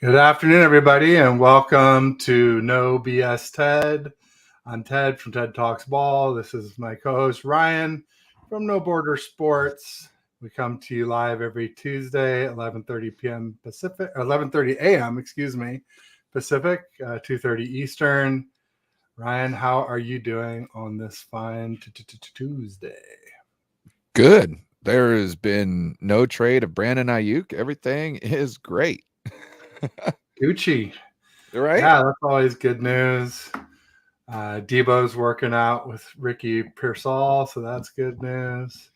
Good afternoon, everybody, and welcome to No BS Ted. I'm Ted from Ted Talks Ball. This is my co-host Ryan from No Border Sports. We come to you live every Tuesday, 11:30 p.m. Pacific, 11:30 a.m. Pacific, 2:30 Eastern. Ryan, how are you doing on this fine Tuesday? Good. There has been no trade of Brandon Ayuk. Everything is great. Gucci. Right? Yeah, that's always good news. Debo's working out with Ricky Pearsall, so that's good news.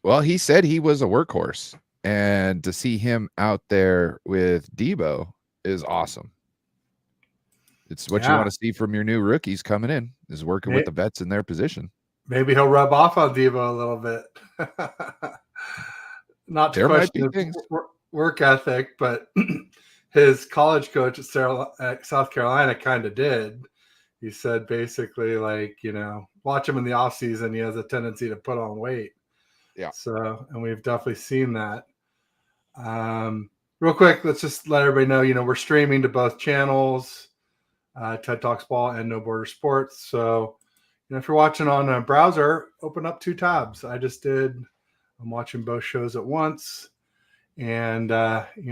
Well, he said he was a workhorse, and to see him out there with Debo is awesome. It's what you want to see from your new rookies coming in, is working with the vets in their position. Maybe he'll rub off on Debo a little bit. Not to question his work ethic, but his college coach at South Carolina kind of did. He said basically, like, watch him in the offseason. He has a tendency to put on weight. Yeah. So, and we've definitely seen that. Real quick, let's just let everybody know, we're streaming to both channels, TED Talks Ball and No Border Sports. So, if you're watching on a browser, open up two tabs. I just did. I'm watching both shows at once. And,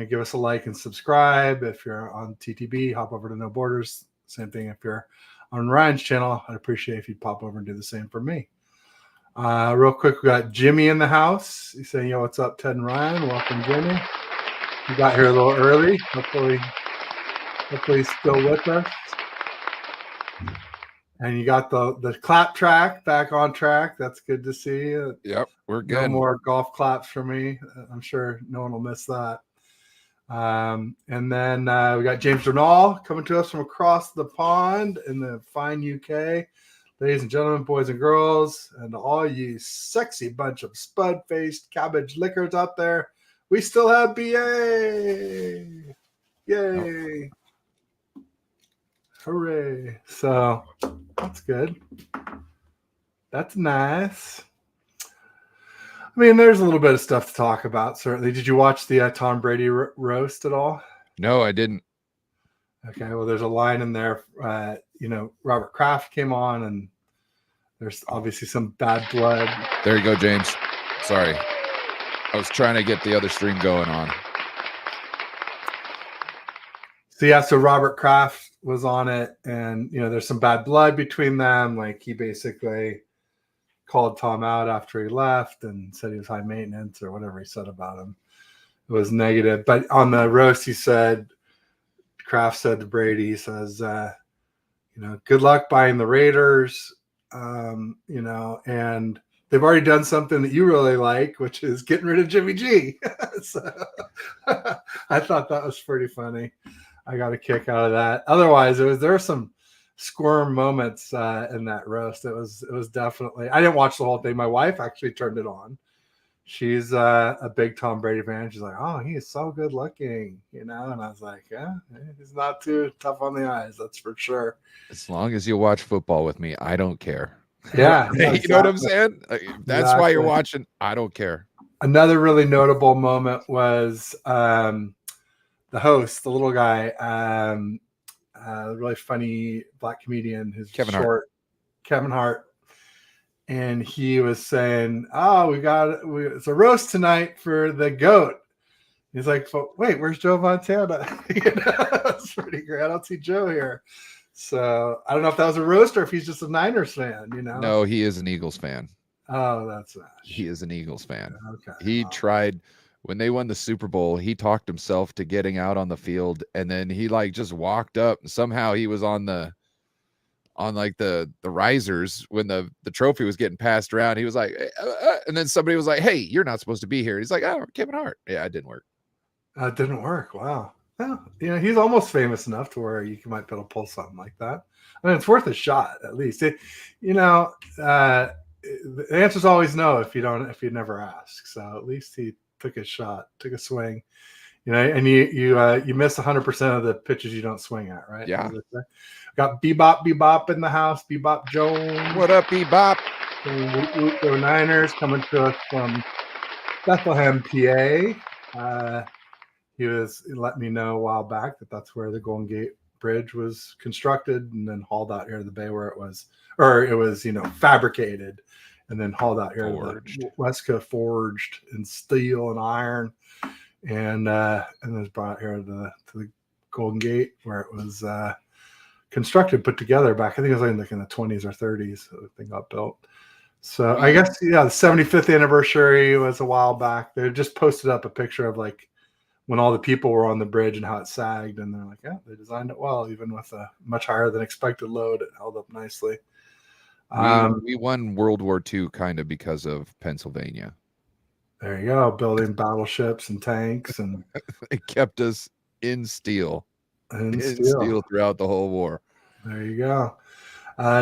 give us a like and subscribe. If you're on TTB, hop over to No Borders. Same thing if you're on Ryan's channel. I'd appreciate if you'd pop over and do the same for me. Real quick, we got Jimmy in the house. He's saying, yo, what's up, Ted and Ryan? Welcome, Jimmy. You got here a little early. Hopefully he's still with us. And you got the clap track back on track. That's good to see. Yep, we're good. No more golf claps for me. I'm sure no one will miss that. And then we got James Renall coming to us from across the pond in the fine UK. Ladies and gentlemen, boys and girls, and all you sexy bunch of spud-faced cabbage lickers out there, we still have BA. Yay. Oh. Hooray. So that's good. That's nice. I mean, there's a little bit of stuff to talk about, certainly. Did you watch the Tom Brady roast at all? No, I didn't. Okay, well, there's a line in there. Robert Kraft came on, and there's obviously some bad blood. There you go, James. Sorry. I was trying to get the other stream going on. So Robert Kraft was on it, and, there's some bad blood between them. Like, he basically called Tom out after he left and said he was high maintenance or whatever he said about him. It was negative. But on the roast, Kraft said to Brady, he says, good luck buying the Raiders, and they've already done something that you really like, which is getting rid of Jimmy G. So I thought that was pretty funny. I got a kick out of that. Otherwise, there were some squirm moments in that roast. It was definitely. I didn't watch the whole thing. My wife actually turned it on. She's a big Tom Brady fan. She's like, "Oh, he is so good looking," And I was like, "Yeah, he's not too tough on the eyes, that's for sure." As long as you watch football with me, I don't care. Yeah, exactly. You know what I'm saying? That's why you're watching. I don't care. Another really notable moment was the host, the little guy, really funny black comedian, who's Kevin Hart. And he was saying, "Oh, it's a roast tonight for the GOAT." He's like, "Wait, where's Joe Montana?" It's pretty great. I don't see Joe here. So I don't know if that was a roast or if he's just a Niners fan, No, he is an Eagles fan. Oh, that's nice. He is an Eagles fan. Okay. He tried when they won the Super Bowl, he talked himself to getting out on the field, and then he just walked up, and somehow he was on the risers when the trophy was getting passed around. He was like, and then somebody was like, "Hey, you're not supposed to be here." He's like, "Oh, Kevin Hart." Yeah, it didn't work. It didn't work. Wow. Well, he's almost famous enough to where you might be able to pull something like that. I mean, it's worth a shot at least. The answer's always no if you never ask. So at least he took a shot, took a swing. And you miss 100% of the pitches you don't swing at, right? Yeah. Got Bebop in the house. Bebop Jones. What up, Bebop? Go Niners, coming to us from Bethlehem, PA. he let me know a while back that that's where the Golden Gate Bridge was constructed and then hauled out here to the bay where it was fabricated and then hauled out here to the West Coast, forged in steel and iron, and then was brought here to the Golden Gate where it was constructed, put together back. I think it was like in the 20s or 30s. The thing got built. So I guess the 75th anniversary was a while back. They just posted up a picture of like when all the people were on the bridge and how it sagged, and they're like, yeah, they designed it well, even with a much higher than expected load. It held up nicely. We won World War II kind of because of Pennsylvania. There you go, building battleships and tanks, and it kept us in steel throughout the whole war. There you go.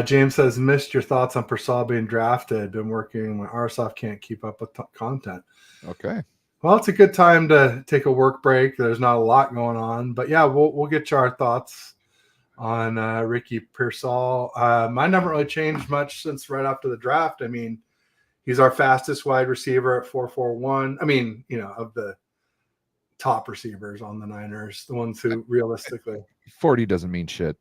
James says, missed your thoughts on Persall being drafted. Been working when RSoft can't keep up with content. Okay. Well, it's a good time to take a work break. There's not a lot going on, but yeah, we'll get you our thoughts on Ricky Persall. Mine haven't really changed much since right after the draft. I mean, he's our fastest wide receiver at 4.41. I mean, of the top receivers on the Niners, the ones who realistically 40 doesn't mean shit.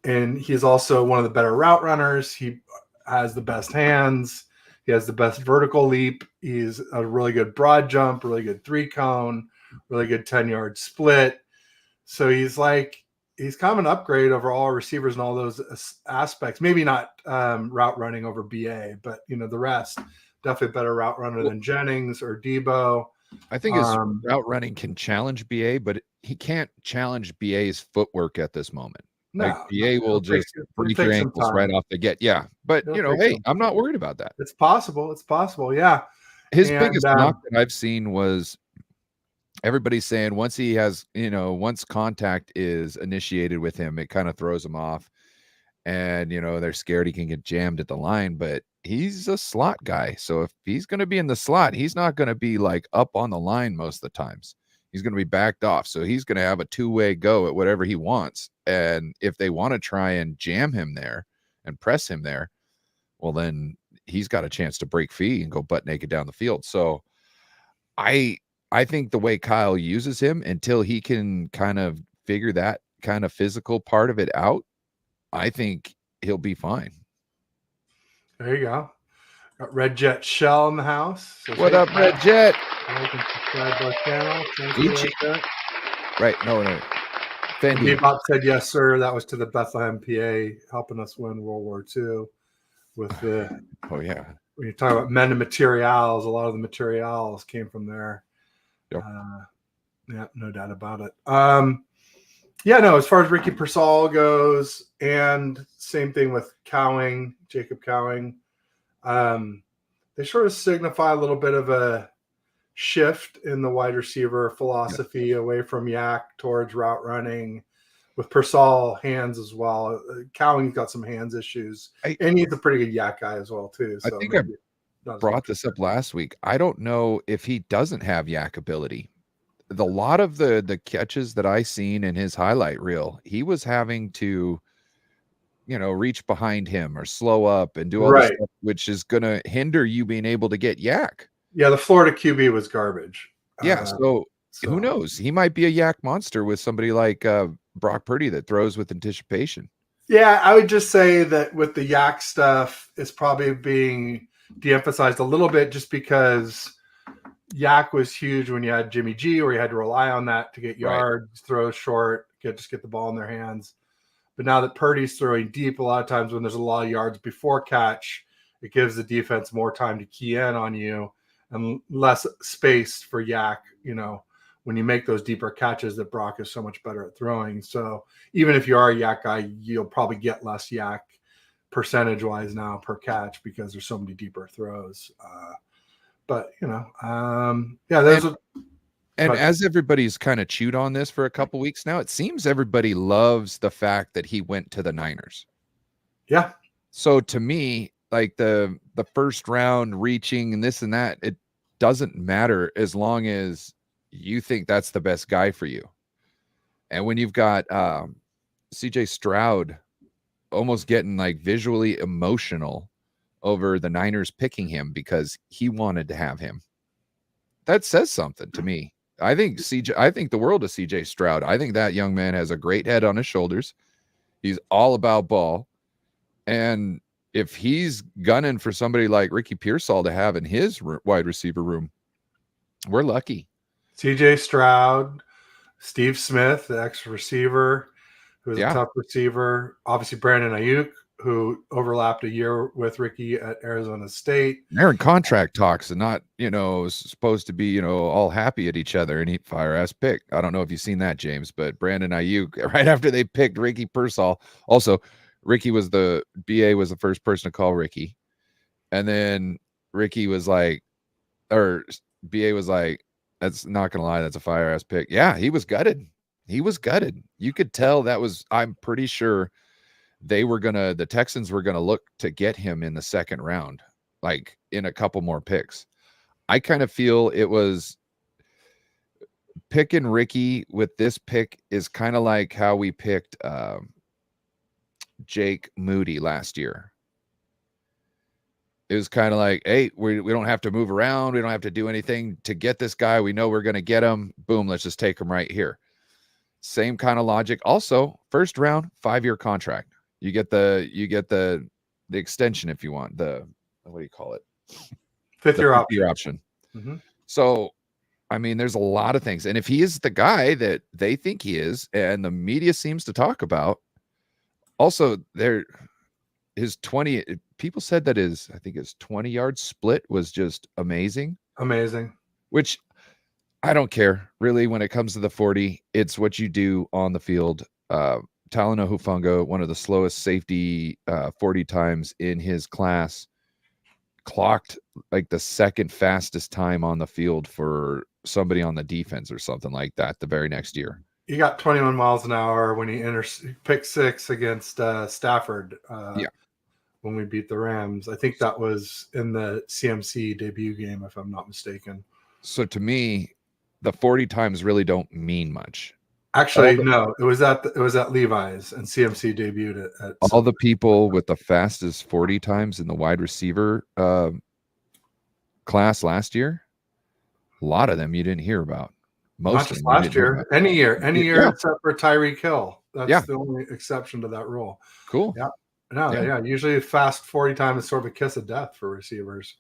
And he's also one of the better route runners. He has the best hands. He has the best vertical leap. He's a really good broad jump, really good 3-cone, really good 10-yard split. So he's kind of an upgrade over all receivers and all those aspects. Maybe not route running over BA, but the rest, definitely a better route runner than Jennings or Debo. I think his route running can challenge BA, but he can't challenge BA's footwork at this moment. Like BA will just break your ankles right off the get. Yeah. But hey, I'm not worried about that. It's possible. Yeah. His biggest knock that I've seen was everybody's saying once contact is initiated with him, it kind of throws him off. And they're scared he can get jammed at the line, but he's a slot guy. So if he's going to be in the slot, he's not going to be like up on the line most of the times. He's going to be backed off. So he's going to have a two-way go at whatever he wants. And if they want to try and jam him there and press him there, well, then he's got a chance to break free and go butt naked down the field. So I think the way Kyle uses him until he can kind of figure that kind of physical part of it out, I think he'll be fine. There you go. Got Red Jet Shell in the house. What up, Red Jet? Like and subscribe to our channel. Right. No. Fendi. Bob said yes, sir. That was to the Bethlehem, PA, helping us win World War II with the. Oh yeah. When you talk about men and materials, a lot of the materials came from there. Yep. Yeah, no doubt about it. As far as Ricky Persall goes, and same thing with Jacob Cowing, they sort of signify a little bit of a shift in the wide receiver philosophy away from yak towards route running, with Persall hands as well. Cowing's got some hands issues, and he's a pretty good yak guy as well too. So I think I brought this up last week. I don't know if he doesn't have yak ability. A lot of the catches that I seen in his highlight reel, he was having to, reach behind him or slow up and do all this stuff, which is going to hinder you being able to get yak. Yeah, the Florida QB was garbage. Yeah, so who knows? He might be a yak monster with somebody like Brock Purdy that throws with anticipation. Yeah, I would just say that with the yak stuff, it's probably being de-emphasized a little bit just because yak was huge when you had Jimmy G, where you had to rely on that to get yards, throw short, just get the ball in their hands. But now that Purdy's throwing deep, a lot of times when there's a lot of yards before catch, it gives the defense more time to key in on you and less space for yak, when you make those deeper catches that Brock is so much better at throwing. So even if you are a yak guy, you'll probably get less yak percentage-wise now per catch because there's so many deeper throws. And as everybody's kind of chewed on this for a couple weeks now, it seems everybody loves the fact that he went to the Niners. Yeah. So to me, like the first round reaching and this and that, it doesn't matter as long as you think that's the best guy for you. And when you've got CJ Stroud almost getting like visually emotional over the Niners picking him because he wanted to have him, that says something to me. I think the world of CJ Stroud. I think that young man has a great head on his shoulders. He's all about ball. And if he's gunning for somebody like Ricky Pearsall to have in his wide receiver room, we're lucky. CJ Stroud, Steve Smith, the ex-receiver, who's Yeah. a tough receiver. Obviously, Brandon Ayuk, who overlapped a year with Ricky at Arizona State. They're in contract talks and not, supposed to be, all happy at each other, and he fire-ass pick. I don't know if you've seen that, James, but Brandon Ayuk, right after they picked Ricky Pearsall, also, BA was the first person to call Ricky. And then Ricky was like, or BA was like, that's not going to lie, that's a fire-ass pick. Yeah, he was gutted. He was gutted. You could tell I'm pretty sure the Texans were going to look to get him in the second round, like in a couple more picks. I kind of feel it was picking Ricky with this pick is kind of like how we picked Jake Moody last year. It was kind of like, hey, we don't have to move around. We don't have to do anything to get this guy. We know we're going to get him. Boom, let's just take him right here. Same kind of logic. Also, first round, 5-year contract. You get the extension if you want. What do you call it? Fifth year option. Mm-hmm. So, I mean, there's a lot of things. And if he is the guy that they think he is, and the media seems to talk about, also his 20, people said that his 20-yard split was just amazing. Amazing. Which I don't care really when it comes to the 40. It's what you do on the field. Talanoa Hufanga, one of the slowest safety 40 times in his class, clocked like the second fastest time on the field for somebody on the defense or something like that the very next year. He got 21 miles an hour when he picked 6 against Stafford when we beat the Rams. I think that was in the CMC debut game, if I'm not mistaken. So to me, the 40 times really don't mean much. Actually, no, it was at Levi's, and CMC debuted it at all the people with the fastest 40 times in the wide receiver class last year. A lot of them you didn't hear about. Most not just last year, any year except for Tyreek Hill. That's the only exception to that rule. Cool. Yeah. No, yeah. Usually fast 40 times is sort of a kiss of death for receivers.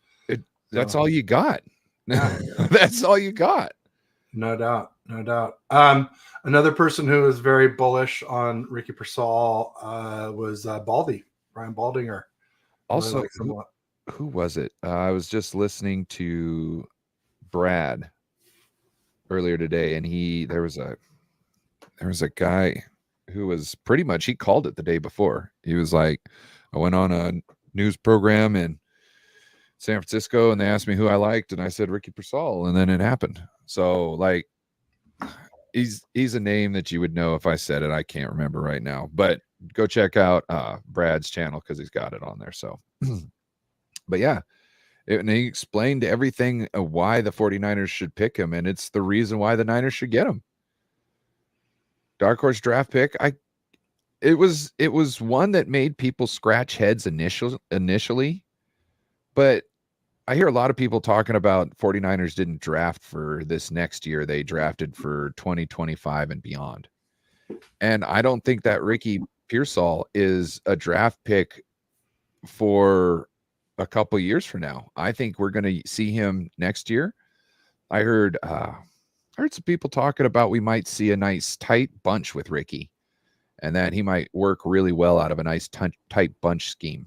That's all you got. That's all you got. No doubt. Another person who was very bullish on Ricky Pearsall was Brian Baldinger. Also, who was it? I was just listening to Brad earlier today, and there was a guy who was pretty much, he called it the day before. He was like, I went on a news program in San Francisco and they asked me who I liked, and I said Ricky Pearsall, and then it happened. So like, he's a name that you would know if I said it. I can't remember right now, but go check out Brad's channel because he's got it on there. So but yeah, and he explained everything why the 49ers should pick him, and it's the reason why the Niners should get him. Dark horse draft pick. It was one that made people scratch heads initially, but I hear a lot of people talking about 49ers didn't draft for this next year. They drafted for 2025 and beyond. And I don't think that Ricky Pearsall is a draft pick for a couple years from now. I think we're going to see him next year. I heard some people talking about we might see a nice tight bunch with Ricky, and that he might work really well out of a nice tight bunch scheme.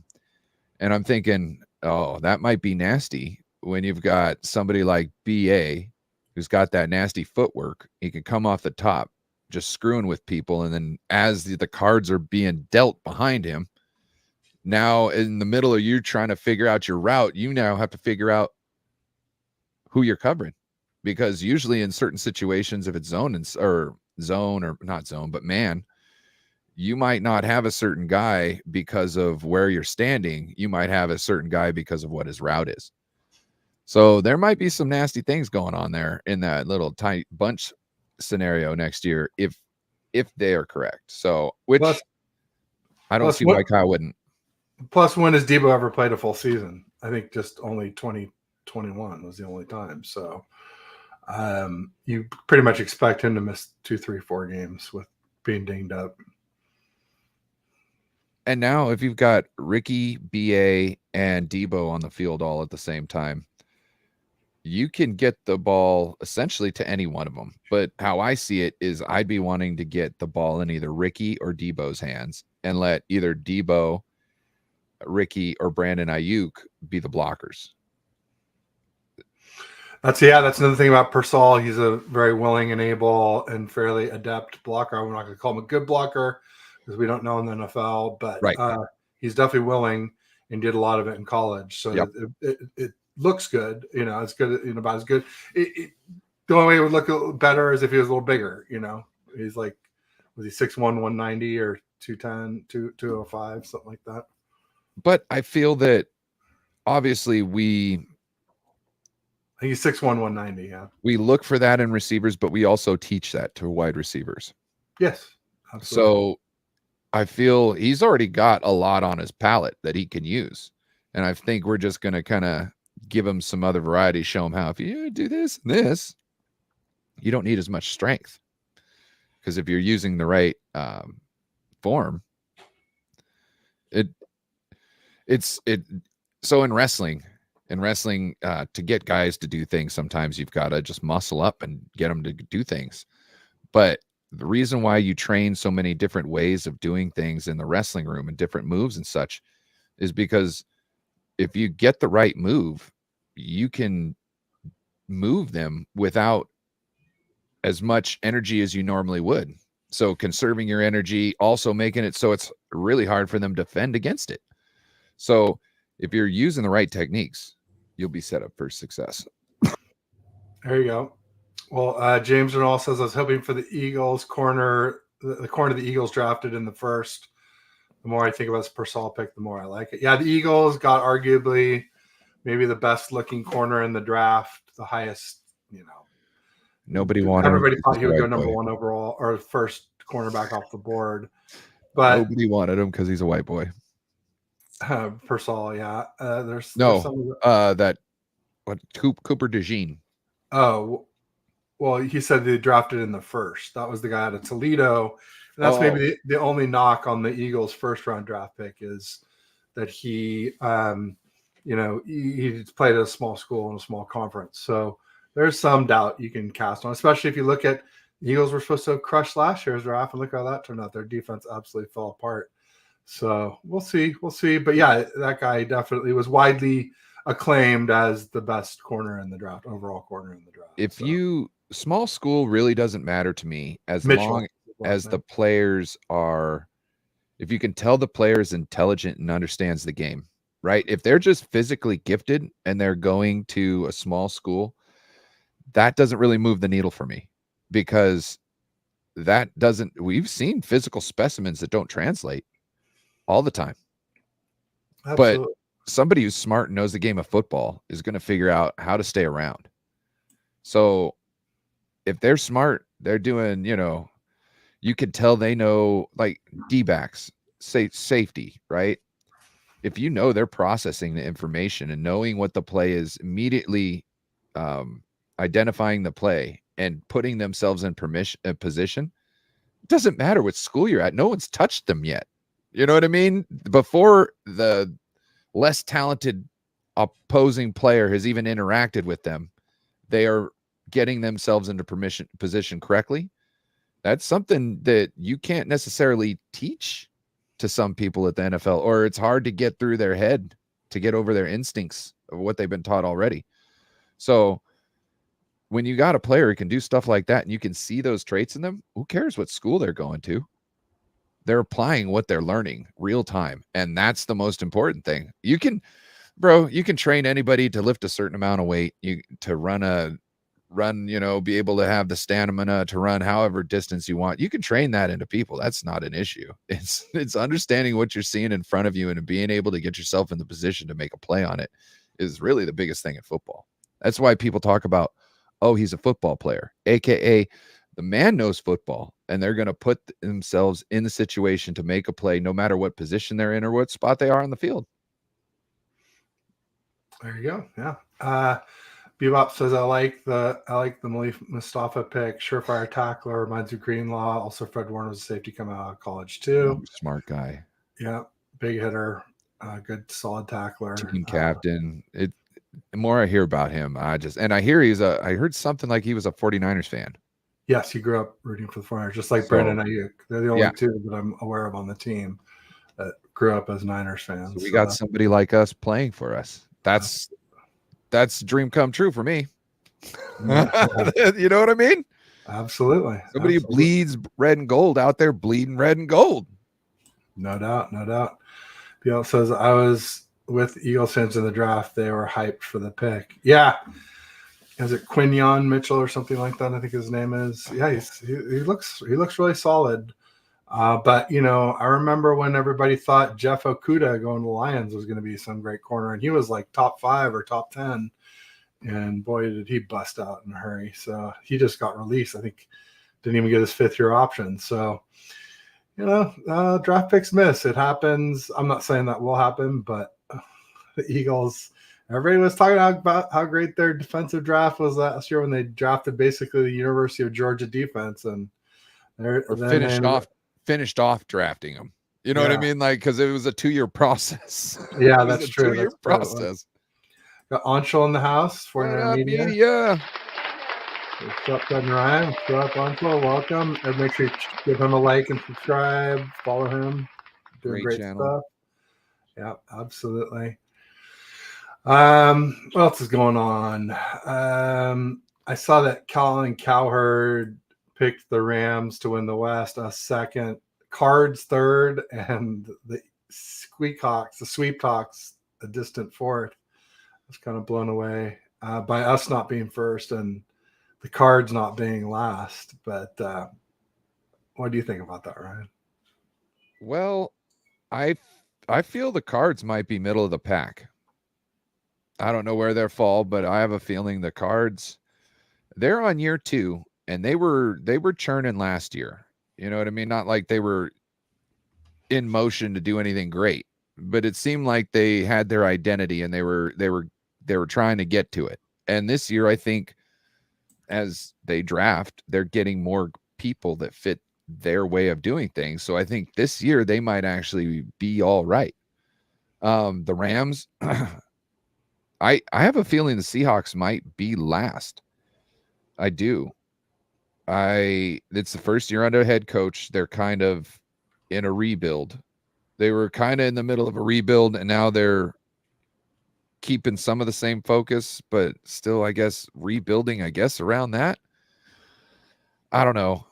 And I'm thinking, oh, that might be nasty when you've got somebody like BA who's got that nasty footwork. He can come off the top just screwing with people, and then as the cards are being dealt behind him, now in the middle of you trying to figure out your route, you now have to figure out who you're covering, because usually in certain situations, if it's zone or not zone, but man, you might not have a certain guy because of where you're standing. You might have a certain guy because of what his route is. So there might be some nasty things going on there in that little tight bunch scenario next year, if they are correct. So, which I don't see why Kyle wouldn't. Plus, when has Debo ever played a full season? I think just only 2021 was the only time. So, You pretty much expect him to miss 2, 3, 4 games with being dinged up. And now if you've got Ricky, BA, and Debo on the field all at the same time, you can get the ball essentially to any one of them. But how I see it is I'd be wanting to get the ball in either Ricky or Debo's hands and let either Debo, Ricky, or Brandon Ayuk be the blockers. That's another thing about Persol. He's a very willing and able and fairly adept blocker. We're not going to call him a good blocker because we don't know in the NFL, but right. He's definitely willing and did a lot of it in college. So yep. it looks good. It's good. About as good. The only way it would look better is if he was a little bigger. He's like, was he 6'1", 190 or 210, 205, something like that. But I feel that obviously I think he's 6'1", 190, yeah. We look for that in receivers, but we also teach that to wide receivers. Yes, absolutely. So I feel he's already got a lot on his palette that he can use. And I think we're just going to kind of give him some other variety, show him how if you do this and this, you don't need as much strength. Because if you're using the right form, so in wrestling, to get guys to do things, sometimes you've got to just muscle up and get them to do things. But the reason why you train so many different ways of doing things in the wrestling room and different moves and such is because if you get the right move, you can move them without as much energy as you normally would. So conserving your energy, also making it so it's really hard for them to defend against it. So if you're using the right techniques, you'll be set up for success. There you go. Well, James Renal says, I was hoping for the Eagles corner, the corner the Eagles drafted in the first. The more I think about this Persol pick, the more I like it. Yeah, the Eagles got arguably maybe the best looking corner in the draft, the highest, Nobody wanted everybody him thought he would go number one overall or first cornerback off the board. But nobody wanted him because he's a white boy. Persol, yeah. There's Cooper DeJean. Oh, well, he said they drafted in the first. That was the guy out of Toledo. And that's maybe the only knock on the Eagles' first round draft pick is that he played at a small school in a small conference. So there's some doubt you can cast on, especially if you look at the Eagles were supposed to crush last year's draft and look how that turned out. Their defense absolutely fell apart. So we'll see. But yeah, that guy definitely was widely acclaimed as the best corner in the draft, overall corner in the draft. Small school really doesn't matter to me as long as the players are, if you can tell the player is intelligent and understands the game, right? If they're just physically gifted and they're going to a small school, that doesn't really move the needle for me because we've seen physical specimens that don't translate all the time. Absolutely. But somebody who's smart and knows the game of football is going to figure out how to stay around. So if they're smart, they're doing, you could tell they know, like D-backs, safety, right? If you know they're processing the information and knowing what the play is, immediately identifying the play and putting themselves in position, it doesn't matter what school you're at. No one's touched them yet. You know what I mean? Before the less talented opposing player has even interacted with them, they are getting themselves into position correctly. That's something that you can't necessarily teach to some people at the NFL, or it's hard to get through their head to get over their instincts of what they've been taught already. So when you got a player who can do stuff like that and you can see those traits in them, who cares what school they're going to? They're applying what they're learning real time. And that's the most important thing. You can train anybody to lift a certain amount of weight, to run, be able to have the stamina to run however distance you want. You can train that into people. That's not an issue. It's understanding what you're seeing in front of you and being able to get yourself in the position to make a play on it is really the biggest thing in football. That's why people talk about, oh, he's a football player, AKA the man knows football, and they're going to put themselves in the situation to make a play no matter what position they're in or what spot they are on the field. There you go. Yeah. Bebop says I like the Malik Mustafa pick. Surefire tackler, reminds you of Greenlaw. Also, Fred Warner was a safety coming out of college too. Smart guy. Yeah, big hitter, good solid tackler. Team captain. The more I hear about him, I hear I heard something like he was a 49ers fan. Yes, he grew up rooting for the 49ers, just like Brandon Ayuk. They're the only two that I'm aware of on the team that grew up as Niners fans. So we got somebody like us playing for us. That's dream come true for me. You know what I mean? Absolutely. Somebody who bleeds red and gold out there bleeding red and gold. No doubt. No doubt. Bill says, I was with Eagles fans in the draft. They were hyped for the pick. Yeah. Is it Quinyon Mitchell or something like that? I think his name is. Yeah, he looks really solid. But I remember when everybody thought Jeff Okudah going to the Lions was going to be some great corner, and he was like top 5 or top 10. And boy, did he bust out in a hurry. So he just got released. I think didn't even get his 5th-year option. So, draft picks miss. It happens. I'm not saying that will happen, but the Eagles, everybody was talking about how great their defensive draft was last year when they drafted basically the University of Georgia defense, and they're finished off drafting them. You know what I mean? Like, because it was a 2-year process. Yeah, that's true. 2-year process. Got Anshul in the house for media. What's up, Ben Ryan? What's up, Anshul? Welcome. And make sure you give him a like and subscribe. Follow him. Doing great stuff. Yeah, absolutely. What else is going on? I saw that Colin Cowherd picked the Rams to win the West, a second, Cards third, and the Sweep Talks a distant fourth. I was kind of blown away by us not being first and the Cards not being last. But what do you think about that, Ryan? Well, I feel the Cards might be middle of the pack. I don't know where they'll fall, but I have a feeling the Cards, they're on year 2, and they were churning last year. You know what I mean? Not like they were in motion to do anything great, but it seemed like they had their identity and they were trying to get to it. And this year, I think as they draft, they're getting more people that fit their way of doing things. So I think this year they might actually be all right. The Rams, I have a feeling the Seahawks might be last. I do. It's the first year under head coach. They're kind of in a rebuild. They were kind of in the middle of a rebuild, and now they're keeping some of the same focus, but still, I guess, rebuilding, around that. I don't know.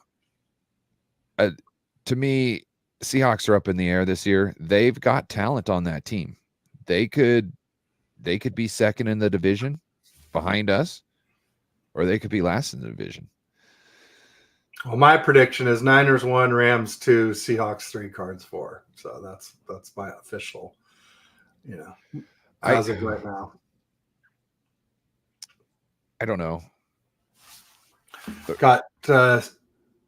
To me, Seahawks are up in the air this year. They've got talent on that team. They could be second in the division behind us, or they could be last in the division. Well, my prediction is Niners 1, Rams 2, Seahawks 3, Cards 4. So that's my official, as of right now. I don't know. Got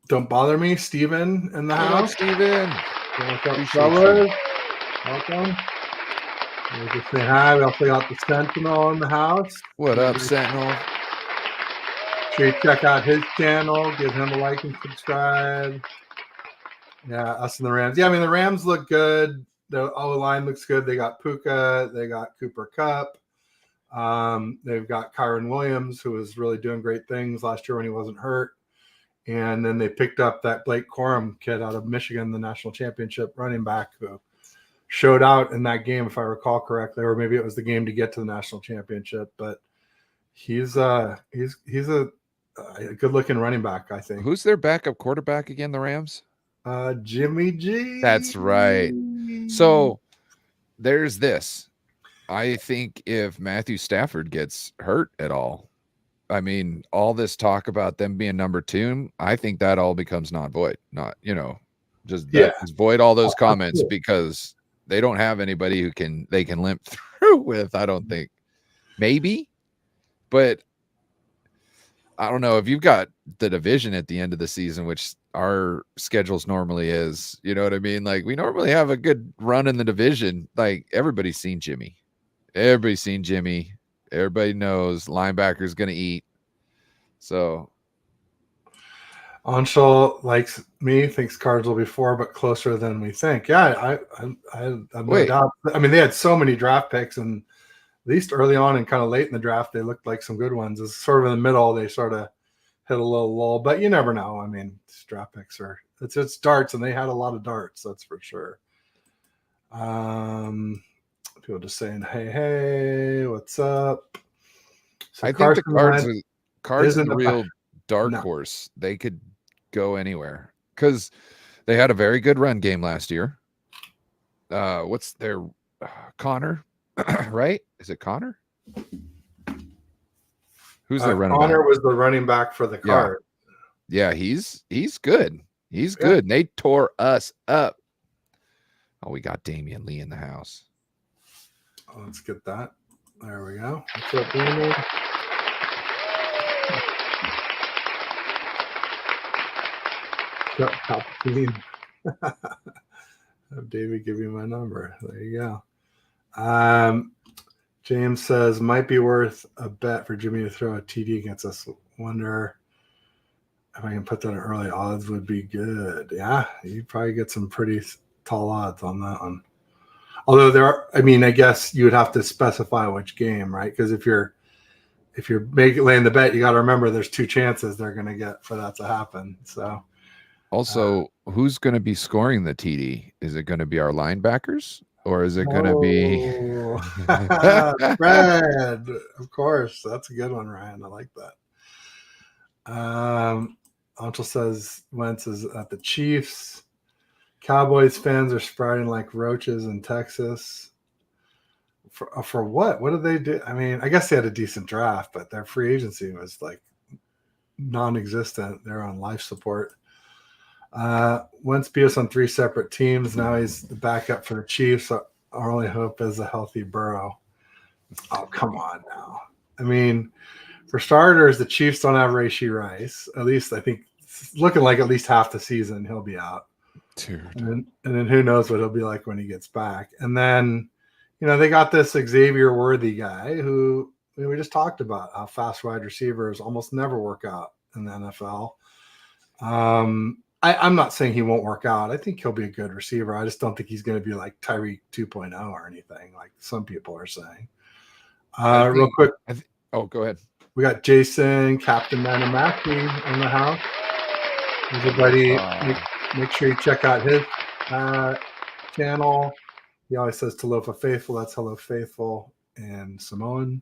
Don't Bother Me, Steven in the house. Steven. What's up, fellas? Welcome. We'll just say hi. We also got the Sentinel in the house. What up, Sentinel? Sure you check out his channel. Give him a like and subscribe. Yeah, us and the Rams. Yeah, I mean, the Rams look good. The O-line looks good. They got Puka. They got Cooper Kupp. They've got Kyron Williams, who was really doing great things last year when he wasn't hurt. And then they picked up that Blake Corum kid out of Michigan, the national championship running back, who showed out in that game, if I recall correctly, or maybe it was the game to get to the national championship. But he's a good-looking running back, I think. Who's their backup quarterback again, the Rams? Jimmy G. That's right. So there's this. I think if Matthew Stafford gets hurt at all, I mean, all this talk about them being number 2, I think that all becomes non-void. Not, just void all those comments because they don't have anybody they can limp through with, I don't think. Maybe, but I don't know. If you've got the division at the end of the season, which our schedules normally is, you know what I mean? Like, we normally have a good run in the division. Like, everybody's seen Jimmy. Everybody knows linebacker's going to eat. So Anshul likes me, thinks Cards will be 4, but closer than we think. Yeah, I have no Wait. doubt. I mean, they had so many draft picks, and at least early on and kind of late in the draft, they looked like some good ones. It's sort of in the middle, they sort of hit a little lull, but you never know. I mean, draft picks it's darts, and they had a lot of darts, that's for sure. People just saying, hey, what's up? So I think the Cards isn't is a real dark No. horse. They could go anywhere because they had a very good run game last year. What's their Connor? Right? Is it Connor? Who's the running Connor back? was the running back for the Card. Yeah, he's good. He's good. And they tore us up. Oh, we got Damian Lee in the house. Oh, let's get that. There we go. What's up, Damian? Palpatine. Have David give you my number. There you go. James says might be worth a bet for Jimmy to throw a TD against us. Wonder if I can put that in early odds would be good. Yeah, you'd probably get some pretty tall odds on that one. Although I guess you would have to specify which game, right? Because if you're laying the bet, you got to remember there's 2 chances they're going to get for that to happen. So. Also, who's going to be scoring the TD? Is it going to be our linebackers or is it going to be Fred? Of course. That's a good one, Ryan. I like that. Anshul says Wentz is at the Chiefs. Cowboys fans are sprouting like roaches in Texas. For what? What did they do? I mean, I guess they had a decent draft, but their free agency was like non-existent. They're on life support. Wentz beat us on 3 separate teams. Now he's the backup for the Chiefs. So our only hope is a healthy Burrow. Oh, come on now. I mean, for starters, the Chiefs don't have Rashee Rice. At least I think it's looking like at least half the season he'll be out. Dude. And then who knows what he'll be like when he gets back. And then, they got this Xavier Worthy guy who we just talked about, how fast wide receivers almost never work out in the NFL. I'm not saying he won't work out. I think he'll be a good receiver. I just don't think he's going to be like Tyreek 2.0 or anything like some people are saying. Real quick. Go ahead. We got Jason, Captain Manamaki in the house. Everybody, make sure you check out his channel. He always says Talofa Faithful. That's Hello Faithful and Samoan.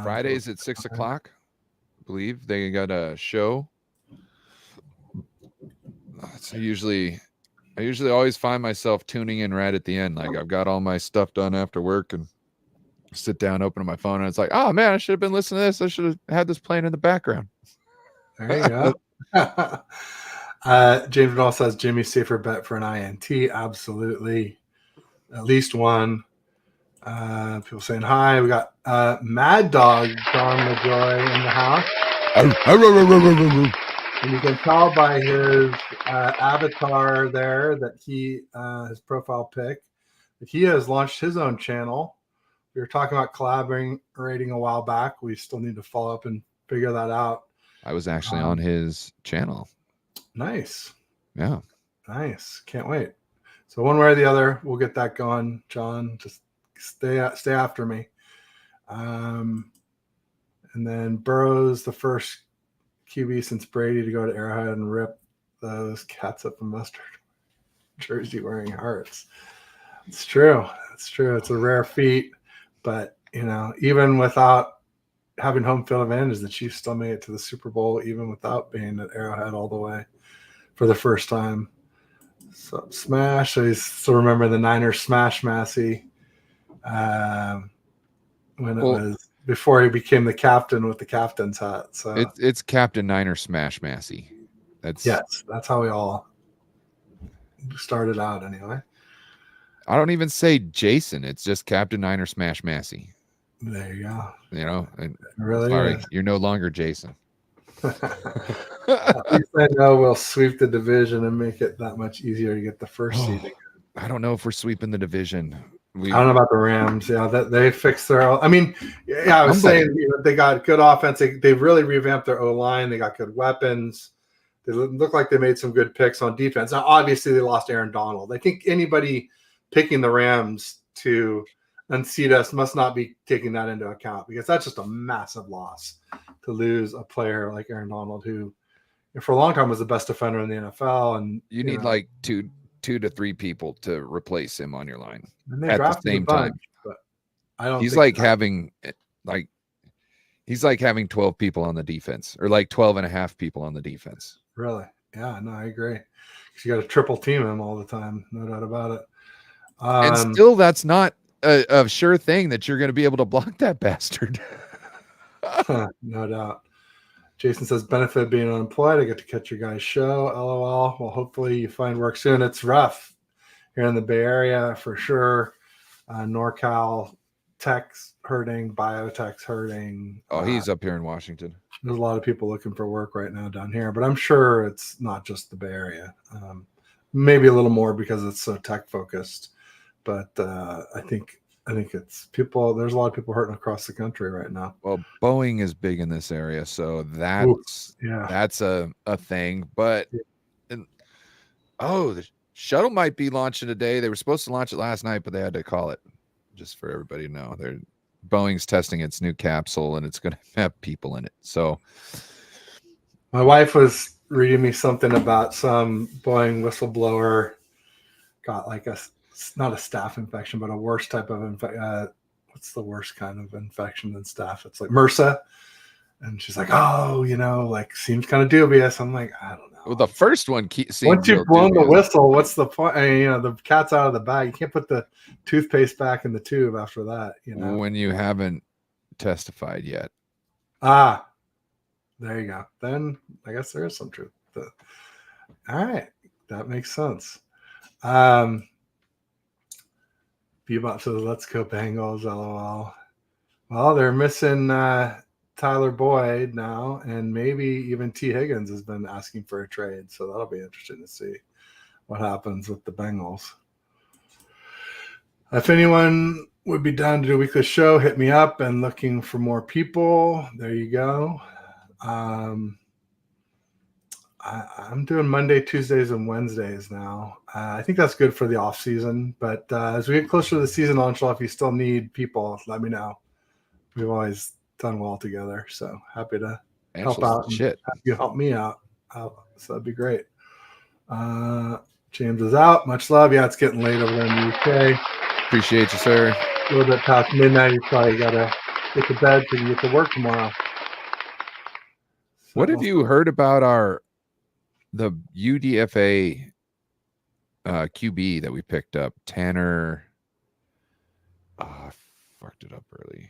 Fridays at 6 o'clock. I believe they got a show. So I usually always find myself tuning in right at the end. Like I've got all my stuff done after work and sit down, open my phone, and it's like, oh man, I should have been listening to this. I should have had this playing in the background. There you go. James Ball says Jimmy safer bet for an INT. Absolutely. At least one. People saying hi. We got Mad Dog John LaJoy in the house. And you can tell by his avatar there that his profile pic, that he has launched his own channel. We were talking about collaborating a while back. We still need to follow up and figure that out. I was actually on his channel. Nice. Yeah. Nice. Can't wait. So one way or the other, we'll get that going. John, just stay after me. And then Burrow's the first QB since Brady to go to Arrowhead and rip those catsup and mustard jersey wearing hearts. It's true. It's true. It's a rare feat, but even without having home field advantage, the Chiefs still made it to the Super Bowl, even without being at Arrowhead all the way for the first time. So smash. I still remember the Niners smash Massey when it was before he became the captain with the captain's hat. So it's Captain Niner Smash Massey. That's how we all started out anyway. I don't even say Jason. It's just Captain Niner Smash Massey. There you go. And really sorry, you're no longer Jason. At least I know we'll sweep the division and make it that much easier to get the first seed again. I don't know if we're sweeping the division. I don't know about the Rams. Yeah, that they fixed their. I mean, yeah, I was saying they got good offense. They really revamped their O-line. They got good weapons. They look like they made some good picks on defense. Now, obviously, they lost Aaron Donald. I think anybody picking the Rams to unseat us must not be taking that into account, because that's just a massive loss to lose a player like Aaron Donald, who for a long time was the best defender in the NFL. And you need like two to three people to replace him on your line at the same time. But I don't. He's like having 12 people on the defense, or like 12 and a half people on the defense. Really? Yeah, no, I agree. You got to triple team him all the time, no doubt about it. And still, that's not a sure thing that you're going to be able to block that bastard. No doubt. Jason says, benefit being unemployed. I get to catch your guys' show. LOL. Well, hopefully you find work soon. It's rough here in the Bay Area for sure. NorCal tech's hurting, biotech's hurting. Oh, he's up here in Washington. There's a lot of people looking for work right now down here, but I'm sure it's not just the Bay Area. Maybe a little more because it's so tech focused, but I think it's people. There's a lot of people hurting across the country right now. Well, Boeing is big in this area, so that's a thing. But the shuttle might be launching today. They were supposed to launch it last night, but they had to call it. Just for everybody to know, Boeing's testing its new capsule, and it's going to have people in it. So, my wife was reading me something about some Boeing whistleblower got like not a staph infection, but a worse type of infection. What's the worst kind of infection than staph? It's like MRSA. And she's like, oh, like seems kind of dubious. I'm like, I don't know. Well, the first one seems once you've blown the whistle, what's the point? I mean, the cat's out of the bag. You can't put the toothpaste back in the tube after that. When you haven't testified yet. There you go. Then I guess there is some truth. All right, that makes sense. Bebop says, let's go Bengals, LOL. Well, they're missing Tyler Boyd now, and maybe even T. Higgins has been asking for a trade. So that'll be interesting to see what happens with the Bengals. If anyone would be down to do a weekly show, hit me up, and looking for more people. There you go. I'm doing Monday, Tuesdays, and Wednesdays now. I think that's good for the off season. But as we get closer to the season launch, if you still need people, let me know. We've always done well together, so happy to help out. Have you help me out. So that'd be great. James is out. Much love. Yeah, it's getting late over there in the UK. Appreciate you, sir. A little bit past midnight. You probably gotta get to bed so you can get to work tomorrow. What have you heard about the UDFA QB that we picked up? Tanner. I fucked it up early.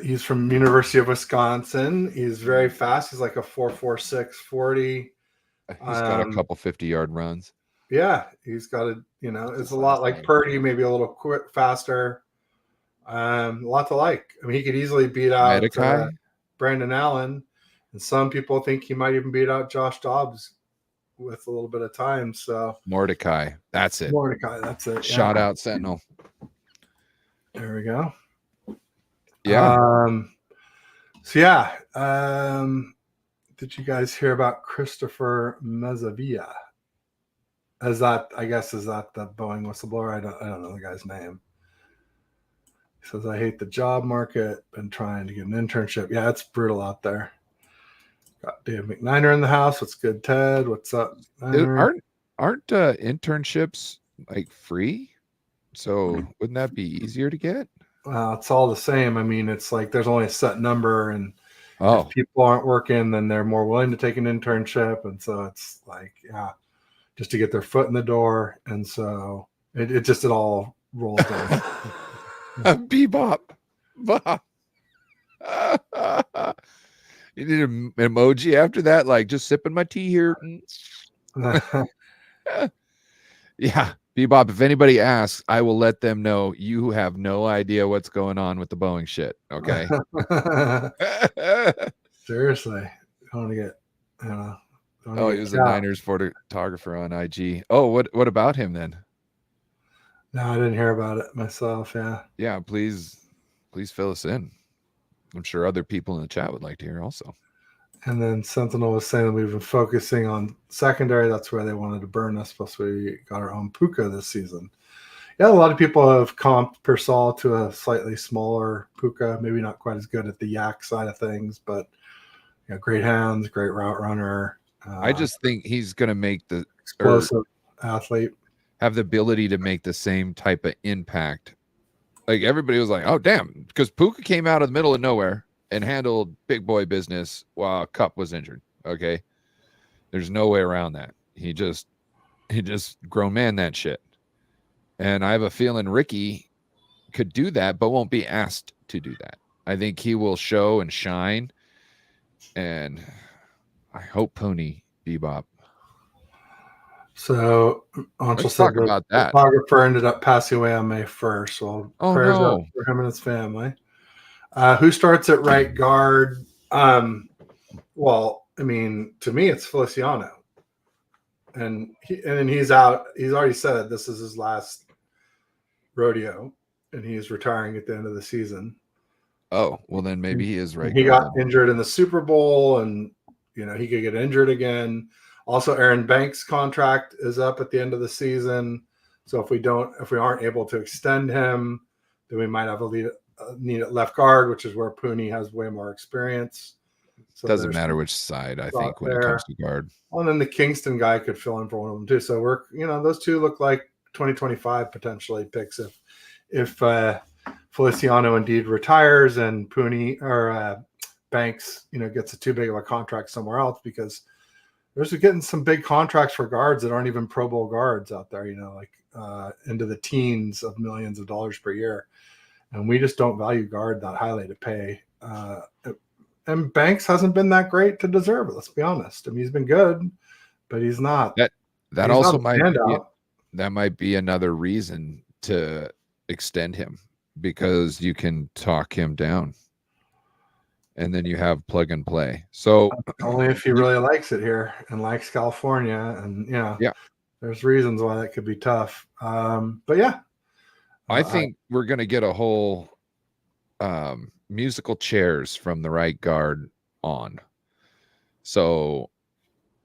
He's from University of Wisconsin. He's very fast. He's like a 4.46 40. He's got a couple 50-yard runs. Yeah, he's got it's a lot like Purdy, maybe a little faster. A lot to like. I mean, he could easily beat out Brandon Allen, and some people think he might even beat out Josh Dobbs with a little bit of time. So Mordecai, that's it. That's it. Shout out Sentinel. There we go. Yeah. Did you guys hear about Christopher Mezzavia? Is that the Boeing whistleblower? I don't know the guy's name. He says, I hate the job market. Been trying to get an internship. Yeah, it's brutal out there. Got Dave McNiner in the house. What's good, Ted? What's up? Aren't internships like free? So wouldn't that be easier to get? Well, it's all the same. I mean, it's like there's only a set number, and if people aren't working, then they're more willing to take an internship. And so it's like, just to get their foot in the door. And so it all rolls down. Bebop. Bob. You need an emoji after that, like just sipping my tea here. Yeah. Bebop, if anybody asks, I will let them know you have no idea what's going on with the Boeing shit. Okay. Seriously. I want to get, he was a Niners photographer on IG. Oh, what about him then? No, I didn't hear about it myself. Yeah. Yeah, please fill us in. I'm sure other people in the chat would like to hear also. And then Sentinel was saying that we've been focusing on secondary. That's where they wanted to burn us. Plus, we got our own Puka this season. Yeah, a lot of people have comped Persol to a slightly smaller Puka. Maybe not quite as good at the yak side of things, but great hands, great route runner. I just think he's going to make the explosive athlete. Have the ability to make the same type of impact. Like everybody was like, oh, damn, because Puka came out of the middle of nowhere and handled big boy business while Cup was injured. Okay. There's no way around that. He just grown man that shit. And I have a feeling Ricky could do that, but won't be asked to do that. I think he will show and shine. And I hope Pony Bebop. So Let's talk about that. The photographer ended up passing away on May 1st. So prayers up for him and his family. Who starts at right guard? Well, I mean, to me, it's Feliciano. And he's out. He's already said this is his last rodeo, and he's retiring at the end of the season. Oh, well, then maybe he is right. He got injured in the Super Bowl, and he could get injured again. Also, Aaron Banks' contract is up at the end of the season. So if we aren't able to extend him, then we might have a need at left guard, which is where Pooney has way more experience. So doesn't matter which side, I think, when it comes to guard. Well, and then the Kingston guy could fill in for one of them too. So we're, those two look like 2025 potentially picks if Feliciano indeed retires and Pooney or Banks, gets a too big of a contract somewhere else, because there's getting some big contracts for guards that aren't even Pro Bowl guards out there, like into the teens of millions of dollars per year. And we just don't value guard that highly to pay. And Banks hasn't been that great to deserve it. Let's be honest. I mean, he's been good, but he's not. That also might be another reason to extend him, because you can talk him down. And then you have plug and play. So only if he really likes it here and likes California, and there's reasons why that could be tough. But yeah, I think we're going to get a whole musical chairs from the right guard on. So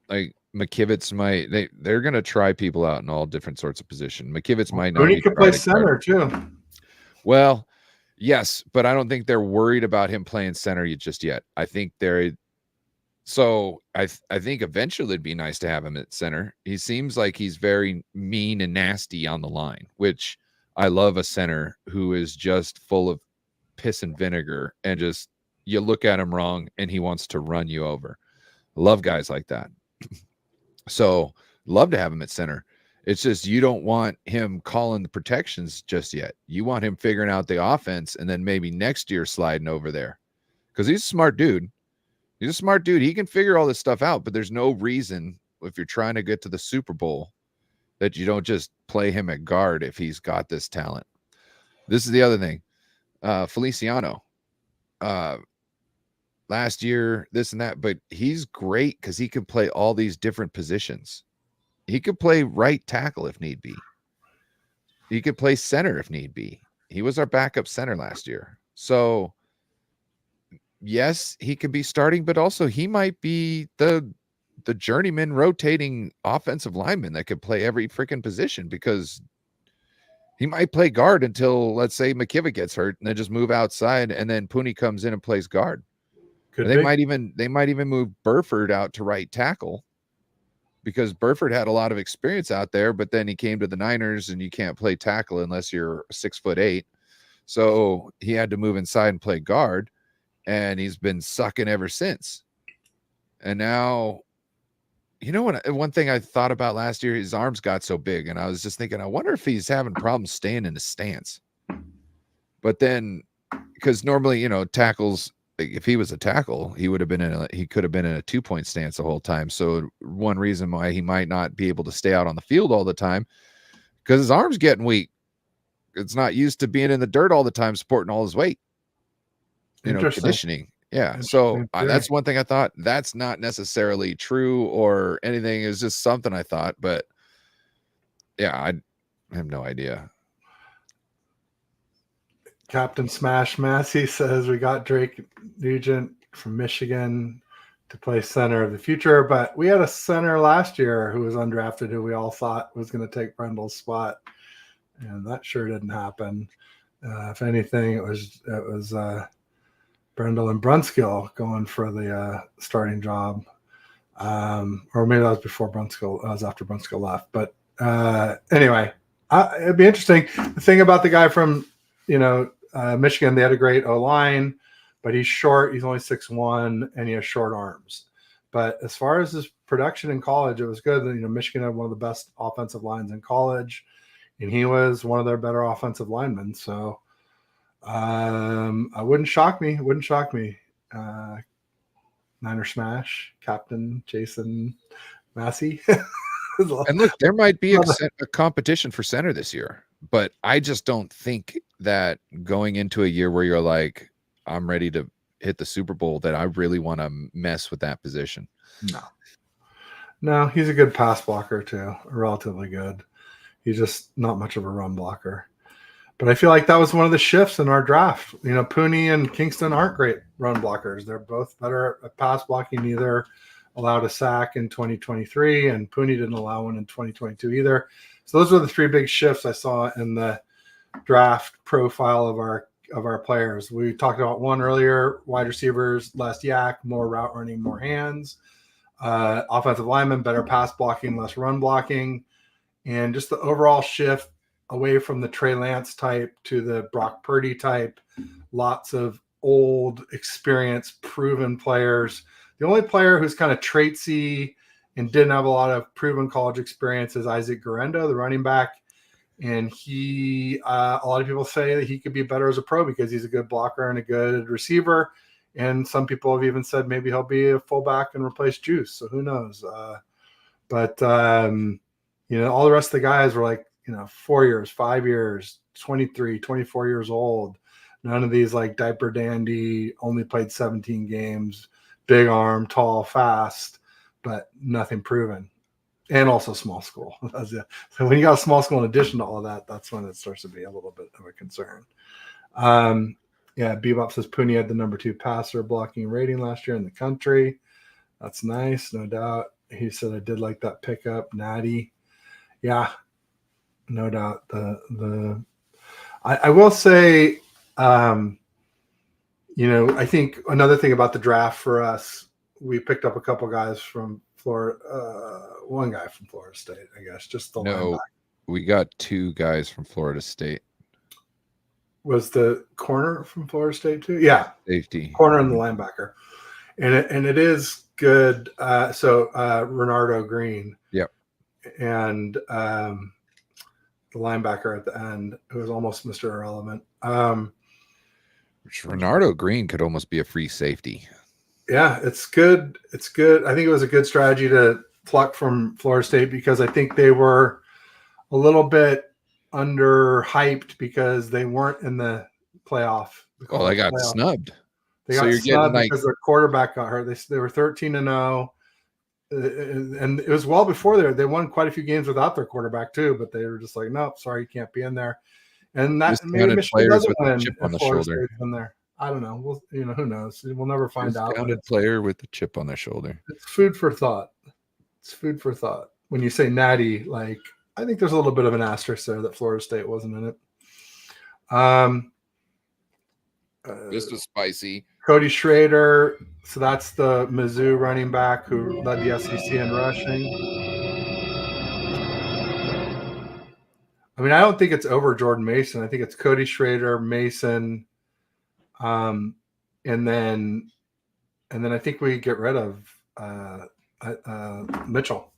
like McKivitz they're going to try people out in all different sorts of positions. McKivitz might not. He could play center too. Well, yes, but I don't think they're worried about him playing center just yet. I think I think eventually it'd be nice to have him at center. He seems like he's very mean and nasty on the line, which I love a center who is just full of piss and vinegar, and just you look at him wrong and he wants to run you over. Love guys like that. So love to have him at center. It's just you don't want him calling the protections just yet. You want him figuring out the offense, and then maybe next year sliding over there, because he's a smart dude. He's a smart dude. He can figure all this stuff out, but there's no reason, if you're trying to get to the Super Bowl, that you don't just play him at guard if he's got this talent. This is the other thing. Feliciano, last year, this and that, but he's great because he can play all these different positions. He could play right tackle if need be. He could play center if need be. He was our backup center last year. So yes, he could be starting, but also he might be the journeyman rotating offensive lineman that could play every freaking position, because he might play guard until, let's say, McKivitt gets hurt, and then just move outside, and then Pooney comes in and plays guard. They might even move Burford out to right tackle, because Burford had a lot of experience out there, but then he came to the Niners, and you can't play tackle unless you're 6'8". So he had to move inside and play guard, and he's been sucking ever since. And now, one thing I thought about last year, his arms got so big, and I was just thinking, I wonder if he's having problems staying in the stance. But then, because normally, tackles, if he was a tackle, he could have been in a 2-point stance the whole time. So one reason why he might not be able to stay out on the field all the time, because his arm's getting weak. It's not used to being in the dirt all the time, supporting all his weight. Conditioning. Yeah. So that's one thing I thought. That's not necessarily true or anything. It's just something I thought, but yeah, I have no idea. Captain Smash Massey says we got Drake Nugent from Michigan to play center of the future, but we had a center last year who was undrafted who we all thought was going to take Brendel's spot, and that sure didn't happen. If anything, it was Brendel and Brunskill going for the starting job, or maybe that was before Brunskill. That was after Brunskill left. But anyway, it'd be interesting. The thing about the guy from Michigan, they had a great O-line, but he's short. He's only 6'1", and he has short arms. But as far as his production in college, it was good. Michigan had one of the best offensive lines in college, and he was one of their better offensive linemen. So it wouldn't shock me. It wouldn't shock me. Niner Smash, Captain Jason Massey. And look, there might be a competition for center this year, but I just don't think that going into a year where you're like, I'm ready to hit the Super Bowl, that I really want to mess with that position. No, he's a good pass blocker too, relatively good. He's just not much of a run blocker. But I feel like that was one of the shifts in our draft. Pooney and Kingston aren't great run blockers. They're both better at pass blocking. Neither allowed a sack in 2023, and Pooney didn't allow one in 2022 either. So those were the three big shifts I saw in the draft profile of our players. We talked about one earlier: wide receivers, less yak, more route running, more hands. Offensive linemen, better pass blocking, less run blocking, and just the overall shift away from the Trey Lance type to the Brock Purdy type. Lots of old, experienced, proven players. The only player who's kind of traitsy and didn't have a lot of proven college experience is Isaac Guerendo, the running back. And he, a lot of people say that he could be better as a pro because he's a good blocker and a good receiver. And some people have even said maybe he'll be a fullback and replace Juice. So who knows? But all the rest of the guys were like, 4 years, 5 years, 23, 24 years old. None of these like diaper dandy, only played 17 games, big arm, tall, fast, but nothing proven. And also small school. So when you got a small school in addition to all of that, that's when it starts to be a little bit of a concern. Bebop says Pooney had the number 2 passer blocking rating last year in the country. That's nice, no doubt. He said I did like that pickup, Natty. Yeah, no doubt. I will say, I think another thing about the draft for us, we picked up a couple guys from Florida. One guy from Florida State, I guess. Just the linebacker. We got 2 guys from Florida State. Was the corner from Florida State too? Yeah, safety, corner, and the linebacker, and it is good. Renardo Green. Yep, and the linebacker at the end, who was almost Mr. Irrelevant. Renardo Green could almost be a free safety. Yeah, it's good. It's good. I think it was a good strategy to pluck from Florida State because I think they were a little bit underhyped because they weren't in the playoff. They got snubbed. They got snubbed because their quarterback got hurt. They were 13-0. And it was well before they won quite a few games without their quarterback too, but they were just like, nope, sorry, you can't be in there. And that maybe Michigan doesn't win if Florida State's in there. I don't know. Who knows? We'll never find out. Discounted player with the chip on their shoulder. It's food for thought. It's food for thought. When you say Natty, like I think there's a little bit of an asterisk there that Florida State wasn't in it. This was spicy. Cody Schrader. So that's the Mizzou running back who led the SEC in rushing. I mean, I don't think it's over Jordan Mason. I think it's Cody Schrader, Mason, and then I think we get rid of Mitchell.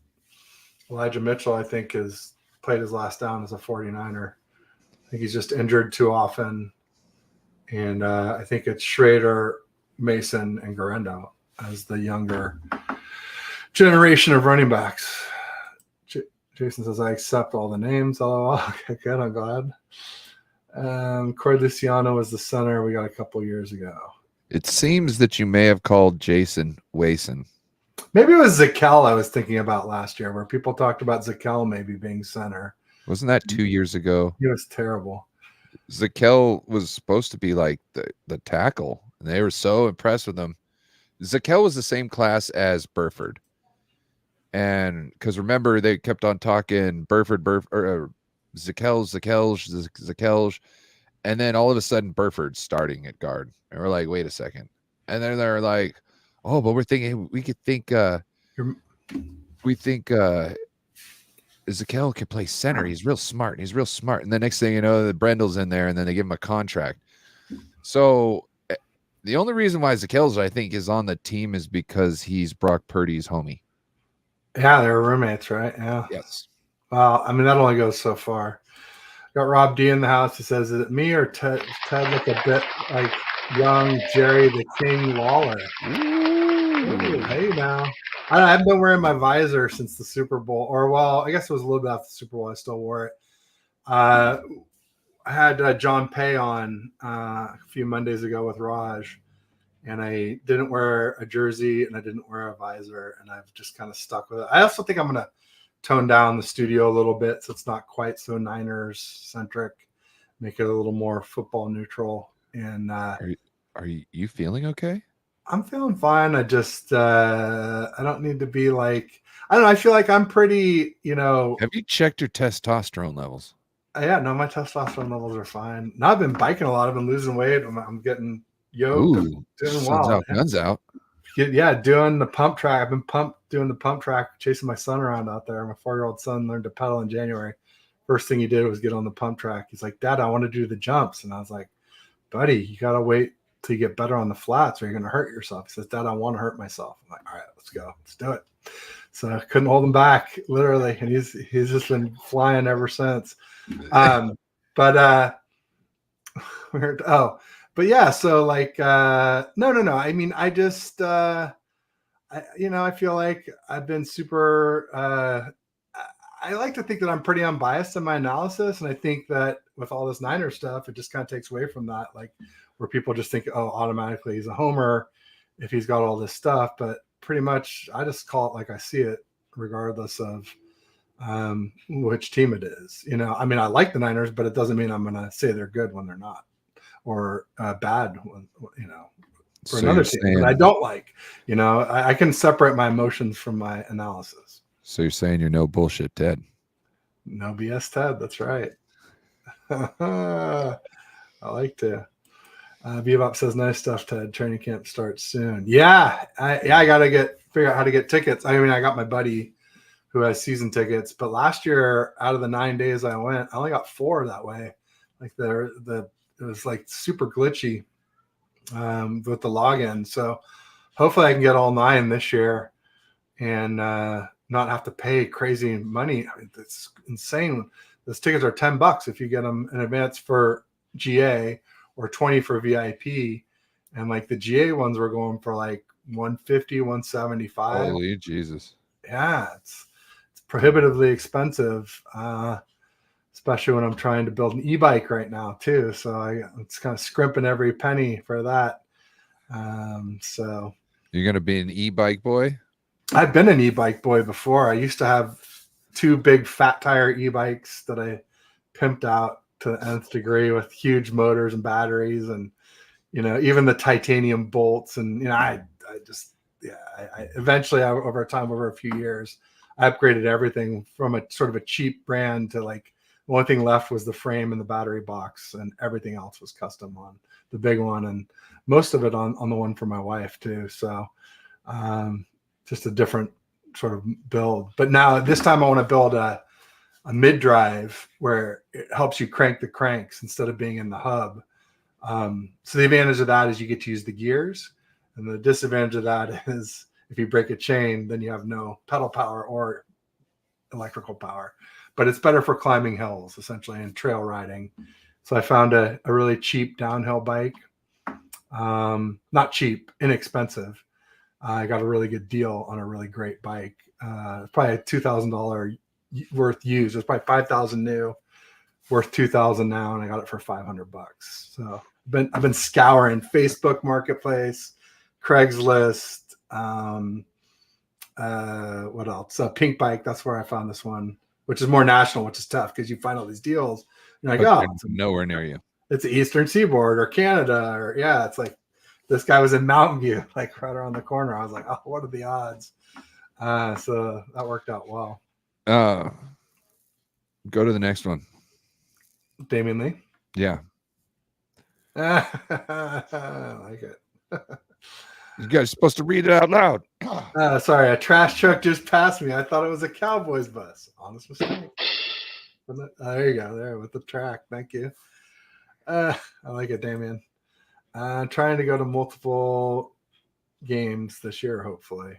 Elijah Mitchell, I think, has played his last down as a 49er. I think he's just injured too often. And I think it's Schrader, Mason, and Guerendo as the younger generation of running backs. Jason says, I accept all the names. LOL. Okay, good. I'm glad. Corey Luciano was the center we got a couple years ago. It seems that you may have called Jason Wason. Maybe it was Zakel I was thinking about last year, where people talked about Zakel maybe being center. Wasn't that 2 years ago? He was terrible. Zakel was supposed to be like the tackle, and they were so impressed with him. Zakel was the same class as Burford. And because remember, they kept on talking Burford, or Zakelj. And then all of a sudden, Burford's starting at guard. And we're like, wait a second. And then they're like, oh, but we're thinking, we think Zakel can play center. He's real smart. He's real smart. And the next thing you know, the Brendel's in there, and then they give him a contract. So the only reason why Zakelj, I think, is on the team is because he's Brock Purdy's homie. Yeah, they're roommates, right? Yeah. Yes. Well, I mean, that only goes so far. Got Rob D in the house. He says, is it me or Ted look a bit like young Jerry the King Lawler? Ooh, hey now. I haven't been wearing my visor since the Super Bowl. Or, well, I guess it was a little bit after the Super Bowl. I still wore it. I had John Pay on a few Mondays ago with Raj. And I didn't wear a jersey and I didn't wear a visor. And I've just kind of stuck with it. I also think I'm going to tone down the studio a little bit so it's not quite so Niners centric, make it a little more football neutral. And are you feeling okay? I'm feeling fine. I just I don't need to be like, I don't know, I feel like I'm pretty, Have you checked your testosterone levels? Yeah, no, my testosterone levels are fine. Now I've been biking a lot. I've been losing weight. I'm getting yoked. Ooh, doing well. Out, guns out. Yeah, doing the pump track. I've been doing the pump track, chasing my son around out there. My 4-year-old son learned to pedal in January. First thing he did was get on the pump track. He's like, Dad, I want to do the jumps. And I was like, buddy, you got to wait till you get better on the flats or you're going to hurt yourself. He says, Dad, I want to hurt myself. I'm like, all right, let's go. Let's do it. So I couldn't hold him back, literally. And he's just been flying ever since. But yeah, so like, no. I mean, I just, I feel like I've been super, I like to think that I'm pretty unbiased in my analysis. And I think that with all this Niner stuff, it just kind of takes away from that, like where people just think, oh, automatically he's a homer if he's got all this stuff. But pretty much I just call it like I see it, regardless of which team it is. I mean, I like the Niners, but it doesn't mean I'm going to say they're good when they're not, or bad when, for another team that I don't like. I can separate my emotions from my analysis. So you're saying you're no bullshit Ted? No BS Ted. That's right. I like to. Bebop says, nice stuff, Ted. Training camp starts soon. Yeah, I got to figure out how to get tickets. I mean, I got my buddy who has season tickets, but last year, out of the 9 days I went, I only got 4 that way. Like it was like super glitchy with the login. So hopefully I can get all 9 this year and not have to pay crazy money. I mean, it's insane. Those tickets are $10 if you get them in advance for GA, or 20 for VIP. And like the GA ones were going for like 150, 175. Holy Jesus. Yeah, it's prohibitively expensive, especially when I'm trying to build an e-bike right now too. So it's kind of scrimping every penny for that. So you're going to be an e-bike boy? I've been an e-bike boy before. I used to have 2 big fat tire e-bikes that I pimped out to the nth degree with huge motors and batteries, and even the titanium bolts. And I eventually over time, over a few years, I upgraded everything from a sort of a cheap brand to like the only thing left was the frame and the battery box, and everything else was custom on the big one, and most of it on the one for my wife too. So just a different sort of build. But now this time I want to build a mid-drive where it helps you crank the cranks instead of being in the hub. So the advantage of that is you get to use the gears, and the disadvantage of that is if you break a chain, then you have no pedal power or electrical power. But it's better for climbing hills essentially and trail riding. So I found a really cheap downhill bike. Not cheap, inexpensive. I got a really good deal on a really great bike. Probably a $2,000 worth used. It was probably 5,000 new, worth 2,000 now, and I got it for $500. So I've been scouring Facebook Marketplace, Craigslist, what else? Pink Bike. That's where I found this one, which is more national, which is tough because you find all these deals. You're like, oh, nowhere near you. it's the Eastern Seaboard or Canada, or it's like this guy was in Mountain View, like right around the corner. I was like, oh, what are the odds? So that worked out well. Go to the next one. Damian Lee. Yeah. I like it. You guys are supposed to read it out loud. Sorry, a trash truck just passed me. I thought it was a Cowboys bus. Honest mistake. There you go. There with the track. Thank you. I like it, Damien. Trying to go to multiple games this year, hopefully.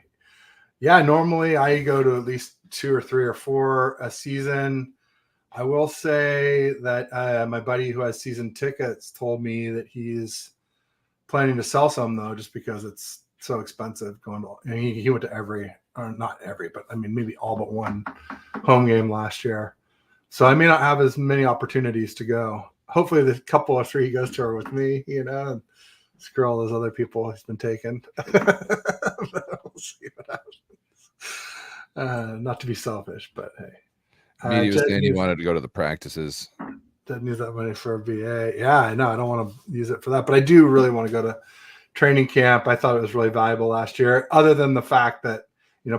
Yeah, normally I go to at least 2 or 3 or 4 a season. I will say that my buddy who has season tickets told me that he's planning to sell some, though, just because it's so expensive going to. And he went to every, or not every, but I mean maybe all but one home game last year. So I may not have as many opportunities to go. Hopefully the couple or 3 he goes to are with me, and screw all those other people he's been taking. We'll see what happens. Not to be selfish, but hey. He was saying he wanted to go to the practices. Didn't use that money for a VA. Yeah, I know. I don't want to use it for that, but I do really want to go to training camp. I thought it was really valuable last year, other than the fact that,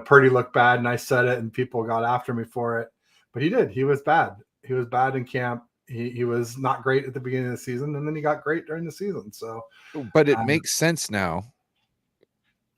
Purdy looked bad and I said it and people got after me for it, but he did. He was bad. He was bad in camp. He was not great at the beginning of the season, and then he got great during the season. So, but it makes sense now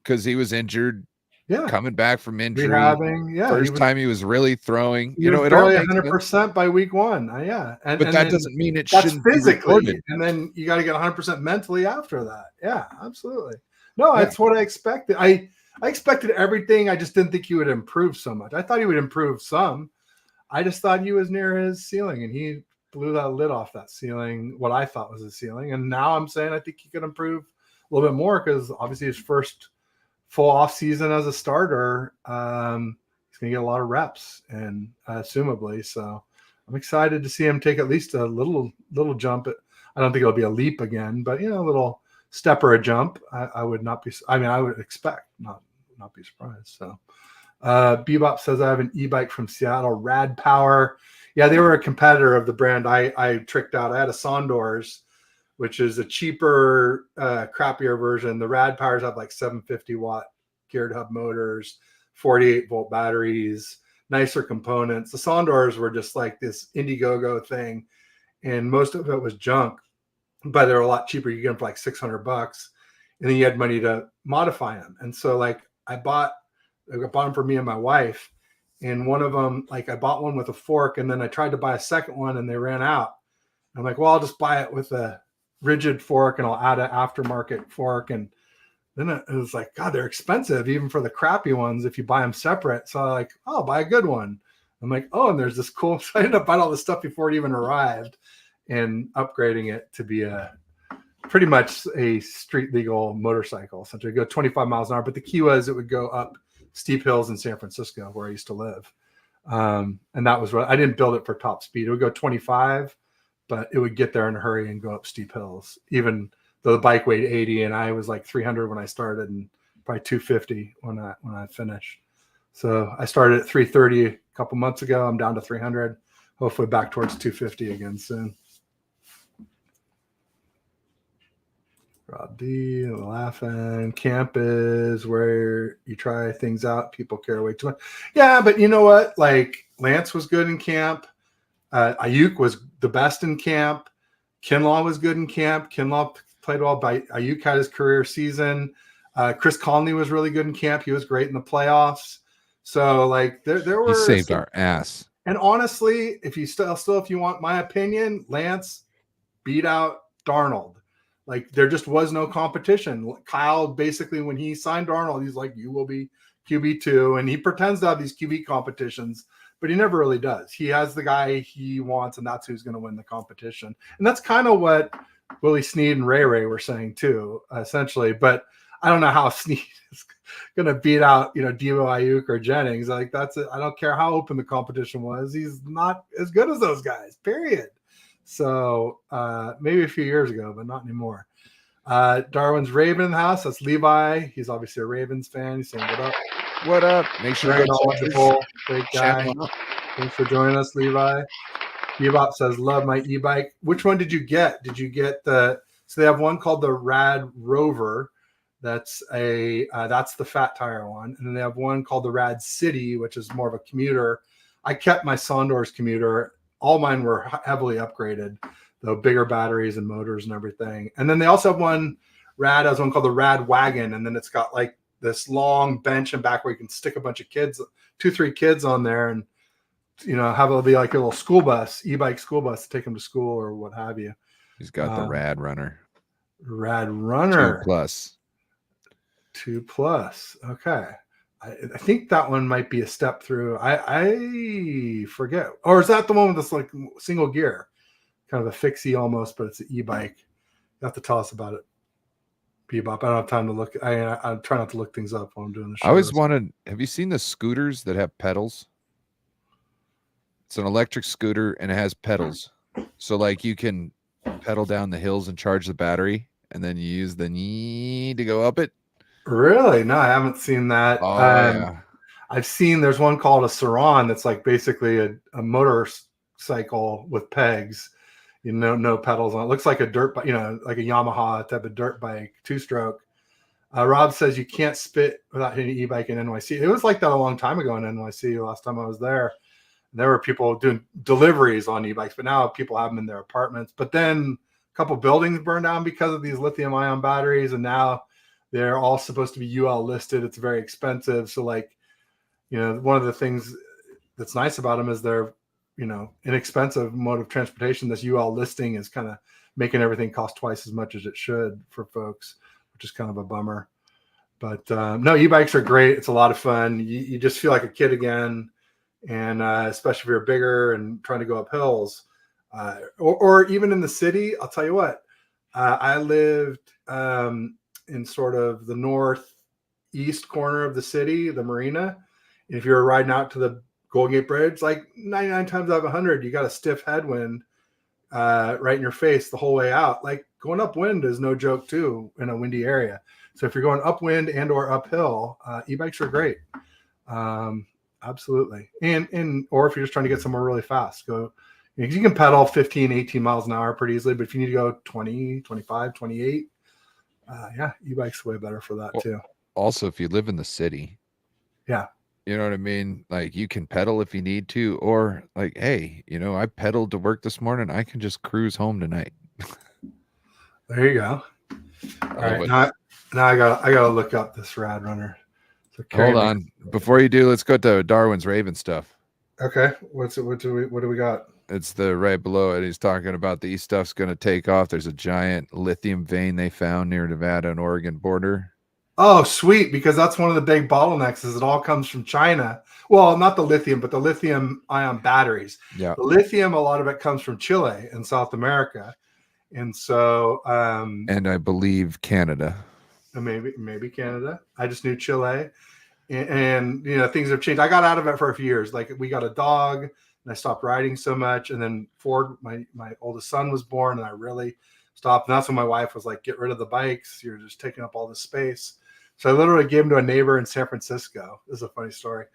because he was injured. Yeah, coming back from injury, first time he was really throwing. It all 100% by week 1. But that doesn't mean it shouldn't physically, be and then you got to get 100% mentally after that. Yeah, absolutely. No, that's what I expected. I expected everything. I just didn't think he would improve so much. I thought he would improve some. I just thought he was near his ceiling, and he blew that lid off that ceiling. What I thought was his ceiling, and now I'm saying I think he could improve a little bit more because obviously his first full off season as a starter, he's going to get a lot of reps, and assumably. So I'm excited to see him take at least a little jump. I don't think it'll be a leap again, but a little step or a jump. I would not be. I mean, I would expect, not be surprised. So Bebop says I have an e-bike from Seattle, Rad Power. Yeah, they were a competitor of the brand I tricked out. I had a Sondors, which is a cheaper, crappier version. The Rad Powers have like 750 watt geared hub motors, 48 volt batteries, nicer components. The Sondors were just like this Indiegogo thing, and most of it was junk, but they're a lot cheaper. You get them for like $600, and then you had money to modify them. And so like I bought them for me and my wife, and one of them, like I bought one with a fork, and then I tried to buy a second one and they ran out. I'm like, well, I'll just buy it with a rigid fork and I'll add an aftermarket fork. And then it was like, God, they're expensive even for the crappy ones if you buy them separate. So I'm like, oh, I'll buy a good one. I'm like, oh, and there's this cool. So I ended up buying all this stuff before it even arrived and upgrading it to be pretty much a street legal motorcycle. Essentially, go 25 miles an hour. But the key was it would go up steep hills in San Francisco where I used to live. And that was what I didn't build it for top speed. It would go 25, but it would get there in a hurry and go up steep hills, even though the bike weighed 80 and I was like 300 when I started and probably 250 when I finished. So I started at 330 a couple months ago. I'm down to 300, hopefully back towards 250 again soon. Rob D, laughing. Camp is where you try things out. People care way too much. Yeah, but you know what? Like Lance was good in camp. Ayuk was the best in camp. Kinlaw was good in camp. Kinlaw played well. Ayuk had his career season. Chris Conley was really good in camp. He was great in the playoffs. So like there were. He saved our ass. And honestly, if you want my opinion, Lance beat out Darnold. Like there just was no competition. Kyle basically, when he signed Darnold, he's like, "You will be QB2," and he pretends to have these QB competitions, but he never really does. He has the guy he wants, and that's who's going to win the competition. And that's kind of what Willie Snead and Ray were saying too, essentially. But I don't know how Snead is going to beat out, Deebo, Ayuk, or Jennings. Like that's it. I don't care how open the competition was. He's not as good as those guys. Period. So maybe a few years ago, but not anymore. Darwin's Raven in the house. That's Levi. He's obviously a Ravens fan. He's saying, "What up? What up?" Make sure you go check great guy. Thanks for joining us, Levi. Bebop says, love my e-bike. Which one did you get? Did you get the, so they have one called the Rad Rover. That's that's the fat tire one. And then they have one called the Rad City, which is more of a commuter. I kept my Sondors commuter. All mine were heavily upgraded, though, bigger batteries and motors and everything. And then they also have one, Rad has one called the Rad Wagon. And then it's got like this long bench in back where you can stick a bunch of kids, 2-3 kids on there, and have it be like a little school bus, e-bike school bus to take them to school or what have you. He's got the Rad Runner. Rad Runner 2 plus. Okay. I think that one might be a step through. I forget. Or is that the one with this like single gear? Kind of a fixie almost, but it's an e-bike. You have to tell us about it. Bebop. I don't have time to look. I try not to look things up while I'm doing the show. I always wanted, have you seen the scooters that have pedals? It's an electric scooter and it has pedals. So like you can pedal down the hills and charge the battery, and then you use the knee to go up it. Really? No, I haven't seen that. Oh, yeah. I've seen there's one called a Saran that's like basically a motorcycle with pegs, no pedals on it. Looks like a dirt bike, like a Yamaha type of dirt bike, 2-stroke. Rob says you can't spit without hitting an e-bike in NYC. It was like that a long time ago in NYC. Last time I was there, there were people doing deliveries on e-bikes, but now people have them in their apartments. But then a couple buildings burned down because of these lithium-ion batteries, and now they're all supposed to be UL listed. It's very expensive. So like, one of the things that's nice about them is they're, inexpensive mode of transportation. This UL listing is kind of making everything cost twice as much as it should for folks, which is kind of a bummer. But no, e-bikes are great. It's a lot of fun. You just feel like a kid again. And especially if you're bigger and trying to go up hills, or even in the city. I'll tell you what, I lived in sort of the northeast corner of the city, the marina. And if you're riding out to the Golden Gate Bridge, like 99 times out of 100, you got a stiff headwind right in your face the whole way out. Like going upwind is no joke too in a windy area. So if you're going upwind and or uphill, e-bikes are great. Absolutely. And or if you're just trying to get somewhere really fast, go, you can pedal 15, 18 miles an hour pretty easily, but if you need to go 20, 25, 28, e-bike's way better for that too. Also, if you live in the city, you know what I mean? Like you can pedal if you need to, or like, hey, I pedaled to work this morning. I can just cruise home tonight. There you go. All right. Now I gotta look up this Rad Runner. Hold on. Before you do, let's go to Darwin's Raven stuff. Okay. What do we got? It's the right below it. He's talking about these stuff's going to take off. There's a giant lithium vein they found near Nevada and Oregon border. Oh, sweet. Because that's one of the big bottlenecks is it all comes from China. Well, not the lithium, but the lithium ion batteries. Yeah. The lithium, a lot of it comes from Chile and South America. And so, and I believe Canada. Maybe Canada. I just knew Chile. And things have changed. I got out of it for a few years. Like we got a dog and I stopped riding so much. And then Ford, my oldest son, was born and I really stopped. And that's when my wife was like, get rid of the bikes. You're just taking up all this space. So I literally gave them to a neighbor in San Francisco. This is a funny story.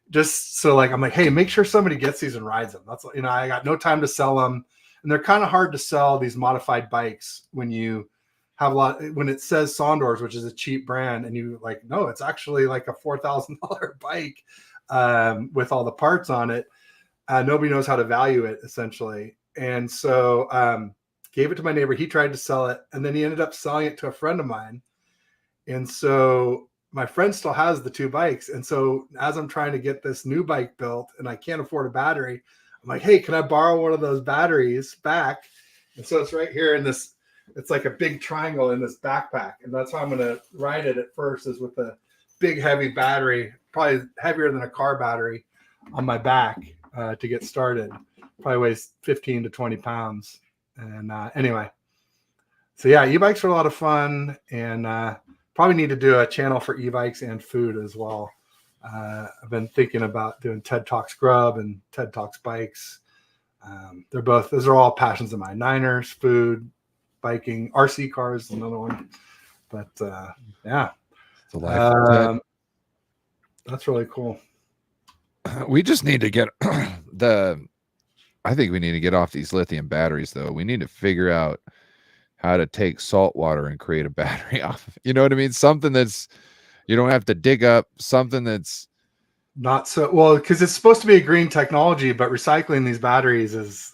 Just so like, I'm like, hey, make sure somebody gets these and rides them. That's, I got no time to sell them. And they're kind of hard to sell, these modified bikes, when you have a lot, when it says Sondors, which is a cheap brand, and you like, no, it's actually like a $4,000 bike with all the parts on it. Nobody knows how to value it essentially. And so gave it to my neighbor. He tried to sell it and then he ended up selling it to a friend of mine. And so my friend still has the 2 bikes. And so as I'm trying to get this new bike built and I can't afford a battery, I'm like, hey, can I borrow one of those batteries back? And so it's right here in this, it's like a big triangle in this backpack. And that's how I'm going to ride it at first, is with a big, heavy battery, probably heavier than a car battery, on my back to get started. Probably weighs 15 to 20 pounds. And anyway, so yeah, e-bikes are a lot of fun, and probably need to do a channel for e-bikes and food as well. I've been thinking about doing TED Talks Grub and TED Talks Bikes. Those are all passions of mine. Niners, food, biking, RC cars is another one. But yeah, it's a life. That's really cool. We just need to get I think we need to get off these lithium batteries, though. We need to figure out how to take salt water and create a battery off of it. You know what I mean? Something that's you don't have to dig up, something that's not so well, because it's supposed to be a green technology, but recycling these batteries is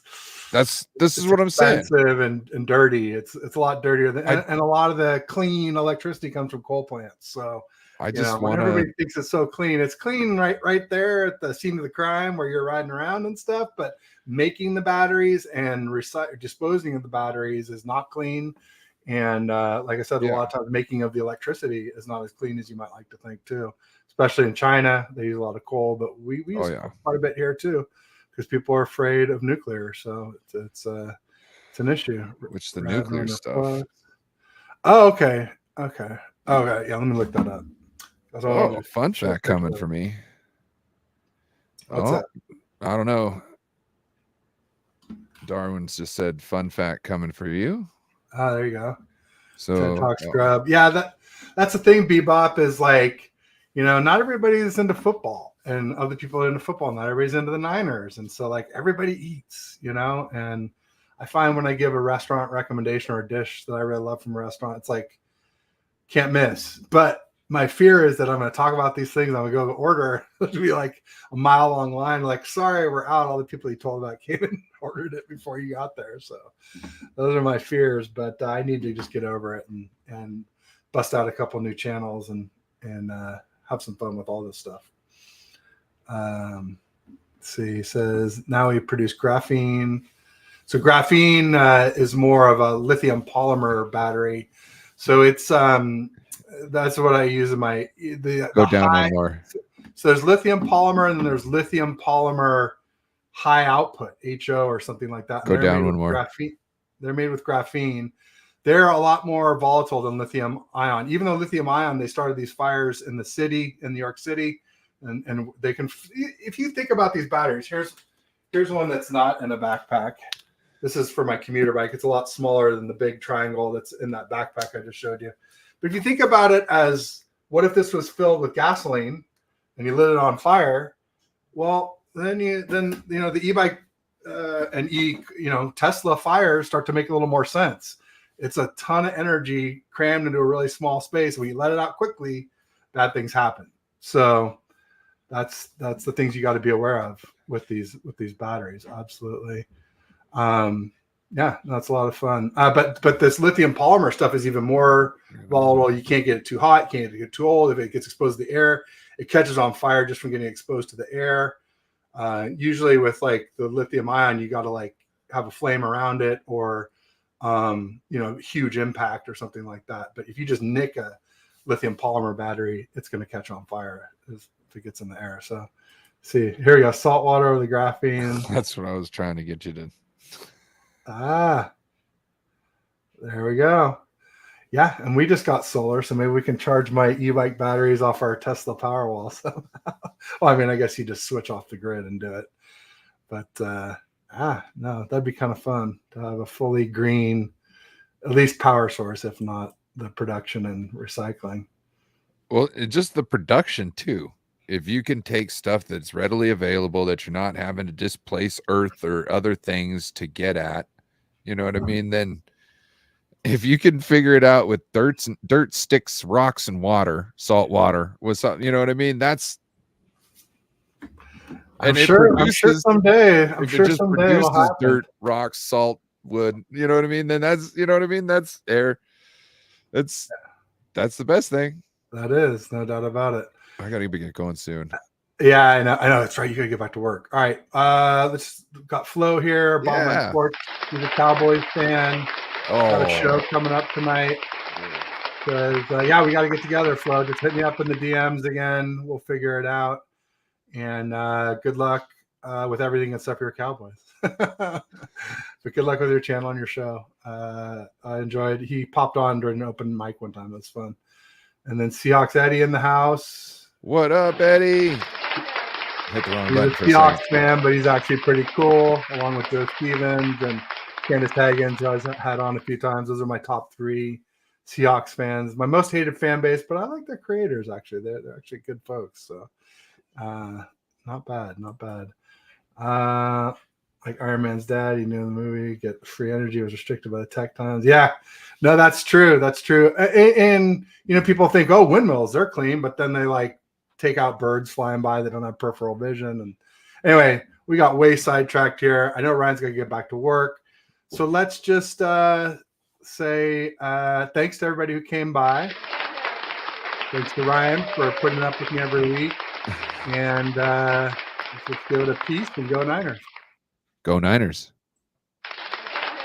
this is what I'm saying. expensive and dirty. It's a lot dirtier than, and a lot of the clean electricity comes from coal plants. So I just when want everybody thinks it's so clean, it's clean right there at the scene of the crime where you're riding around and stuff. But making the batteries and disposing of the batteries is not clean. And like I said, a lot of times making of the electricity is not as clean as you might like to think too. Especially in China, they use a lot of coal, but we use quite a bit here too, because people are afraid of nuclear. So it's an issue. Which the nuclear stuff. Oh, okay. Yeah, let me look that up. Oh, fun fact coming for me. What's that? I don't know. Darwin's just said fun fact coming for you. Oh, there you go. So Talk Scrub. Yeah, that's the thing, Bebop, is like, not everybody is into football, and other people are into football. Not everybody's into the Niners. And so like everybody eats, and I find when I give a restaurant recommendation or a dish that I really love from a restaurant, it's like can't miss. But my fear is that I'm going to talk about these things. I'm going to go to order. It'll be like a mile long line. Like, sorry, we're out. All the people you told about came and ordered it before you got there. So those are my fears. But I need to just get over it and bust out a couple new channels and have some fun with all this stuff. Let's see. He says now we produce graphene. So graphene is more of a lithium polymer battery. So it's that's what I use in my go down one more. So there's lithium polymer and then there's lithium polymer high output, HO or something like that. Go down one more. Graphene. They're made with graphene. They're a lot more volatile than lithium ion. Even though lithium ion, they started these fires in the city, in New York City, and they can. If you think about these batteries, here's one that's not in a backpack. This is for my commuter bike. It's a lot smaller than the big triangle that's in that backpack I just showed you. But if you think about it as, what if this was filled with gasoline and you lit it on fire? Well, then the e-bike and Tesla fires start to make a little more sense. It's a ton of energy crammed into a really small space. When you let it out quickly, bad things happen. So that's the things you got to be aware of with these batteries. Absolutely. Yeah, that's a lot of fun. But this lithium polymer stuff is even more volatile. You can't get it too hot, can't get it too old. If it gets exposed to the air, it catches on fire just from getting exposed to the air. Usually with like the lithium ion, you got to like have a flame around it or huge impact or something like that. But if you just nick a lithium polymer battery, it's going to catch on fire if it gets in the air. So see, here we go. Salt water over the graphene. That's what I was trying to get you to. There we go. Yeah, and we just got solar, so maybe we can charge my e-bike batteries off our Tesla Powerwall. So, well, I mean, I guess you just switch off the grid and do it. But no, that'd be kind of fun to have a fully green, at least power source, if not the production and recycling. Well, just the production too. If you can take stuff that's readily available that you're not having to displace earth or other things to get at, you know what I mean? Then if you can figure it out with dirt, sticks, rocks, and water, salt water, with something, you know what I mean? I'm sure someday produces dirt, rocks, salt, wood, you know what I mean? Then that's air. That's the best thing. That is, no doubt about it. I gotta get going soon. Yeah, I know. That's right. You gotta get back to work. All right. Let's got Flo here. Bob Sports. He's a Cowboys fan. Got a show coming up tonight. Because we got to get together, Flo. Just hit me up in the DMs again. We'll figure it out. And good luck with everything except for your Cowboys. But good luck with your channel and your show. I enjoyed. He popped on during an open mic one time. It was fun. And then Seahawks Eddie in the house. What up, Eddie? Hit the wrong button. He's a Seahawks fan, but he's actually pretty cool, along with Joe Stevens and Candace Haggins, who I've had on a few times. Those are my top 3 Seahawks fans. My most hated fan base, but I like their creators, actually. They're actually good folks. So not bad. like Iron Man's dad, he knew in the movie, get free energy was restricted by the tectons. Yeah, no, that's true. That's true. And you know, people think, oh, windmills, they're clean, but then they like take out birds flying by that don't have peripheral vision. And anyway, we got way sidetracked here. I know Ryan's gonna get back to work. So let's just say thanks to everybody who came by. Thanks to Ryan for putting up with me every week. And let's give it a peace and go Niners. Go Niners.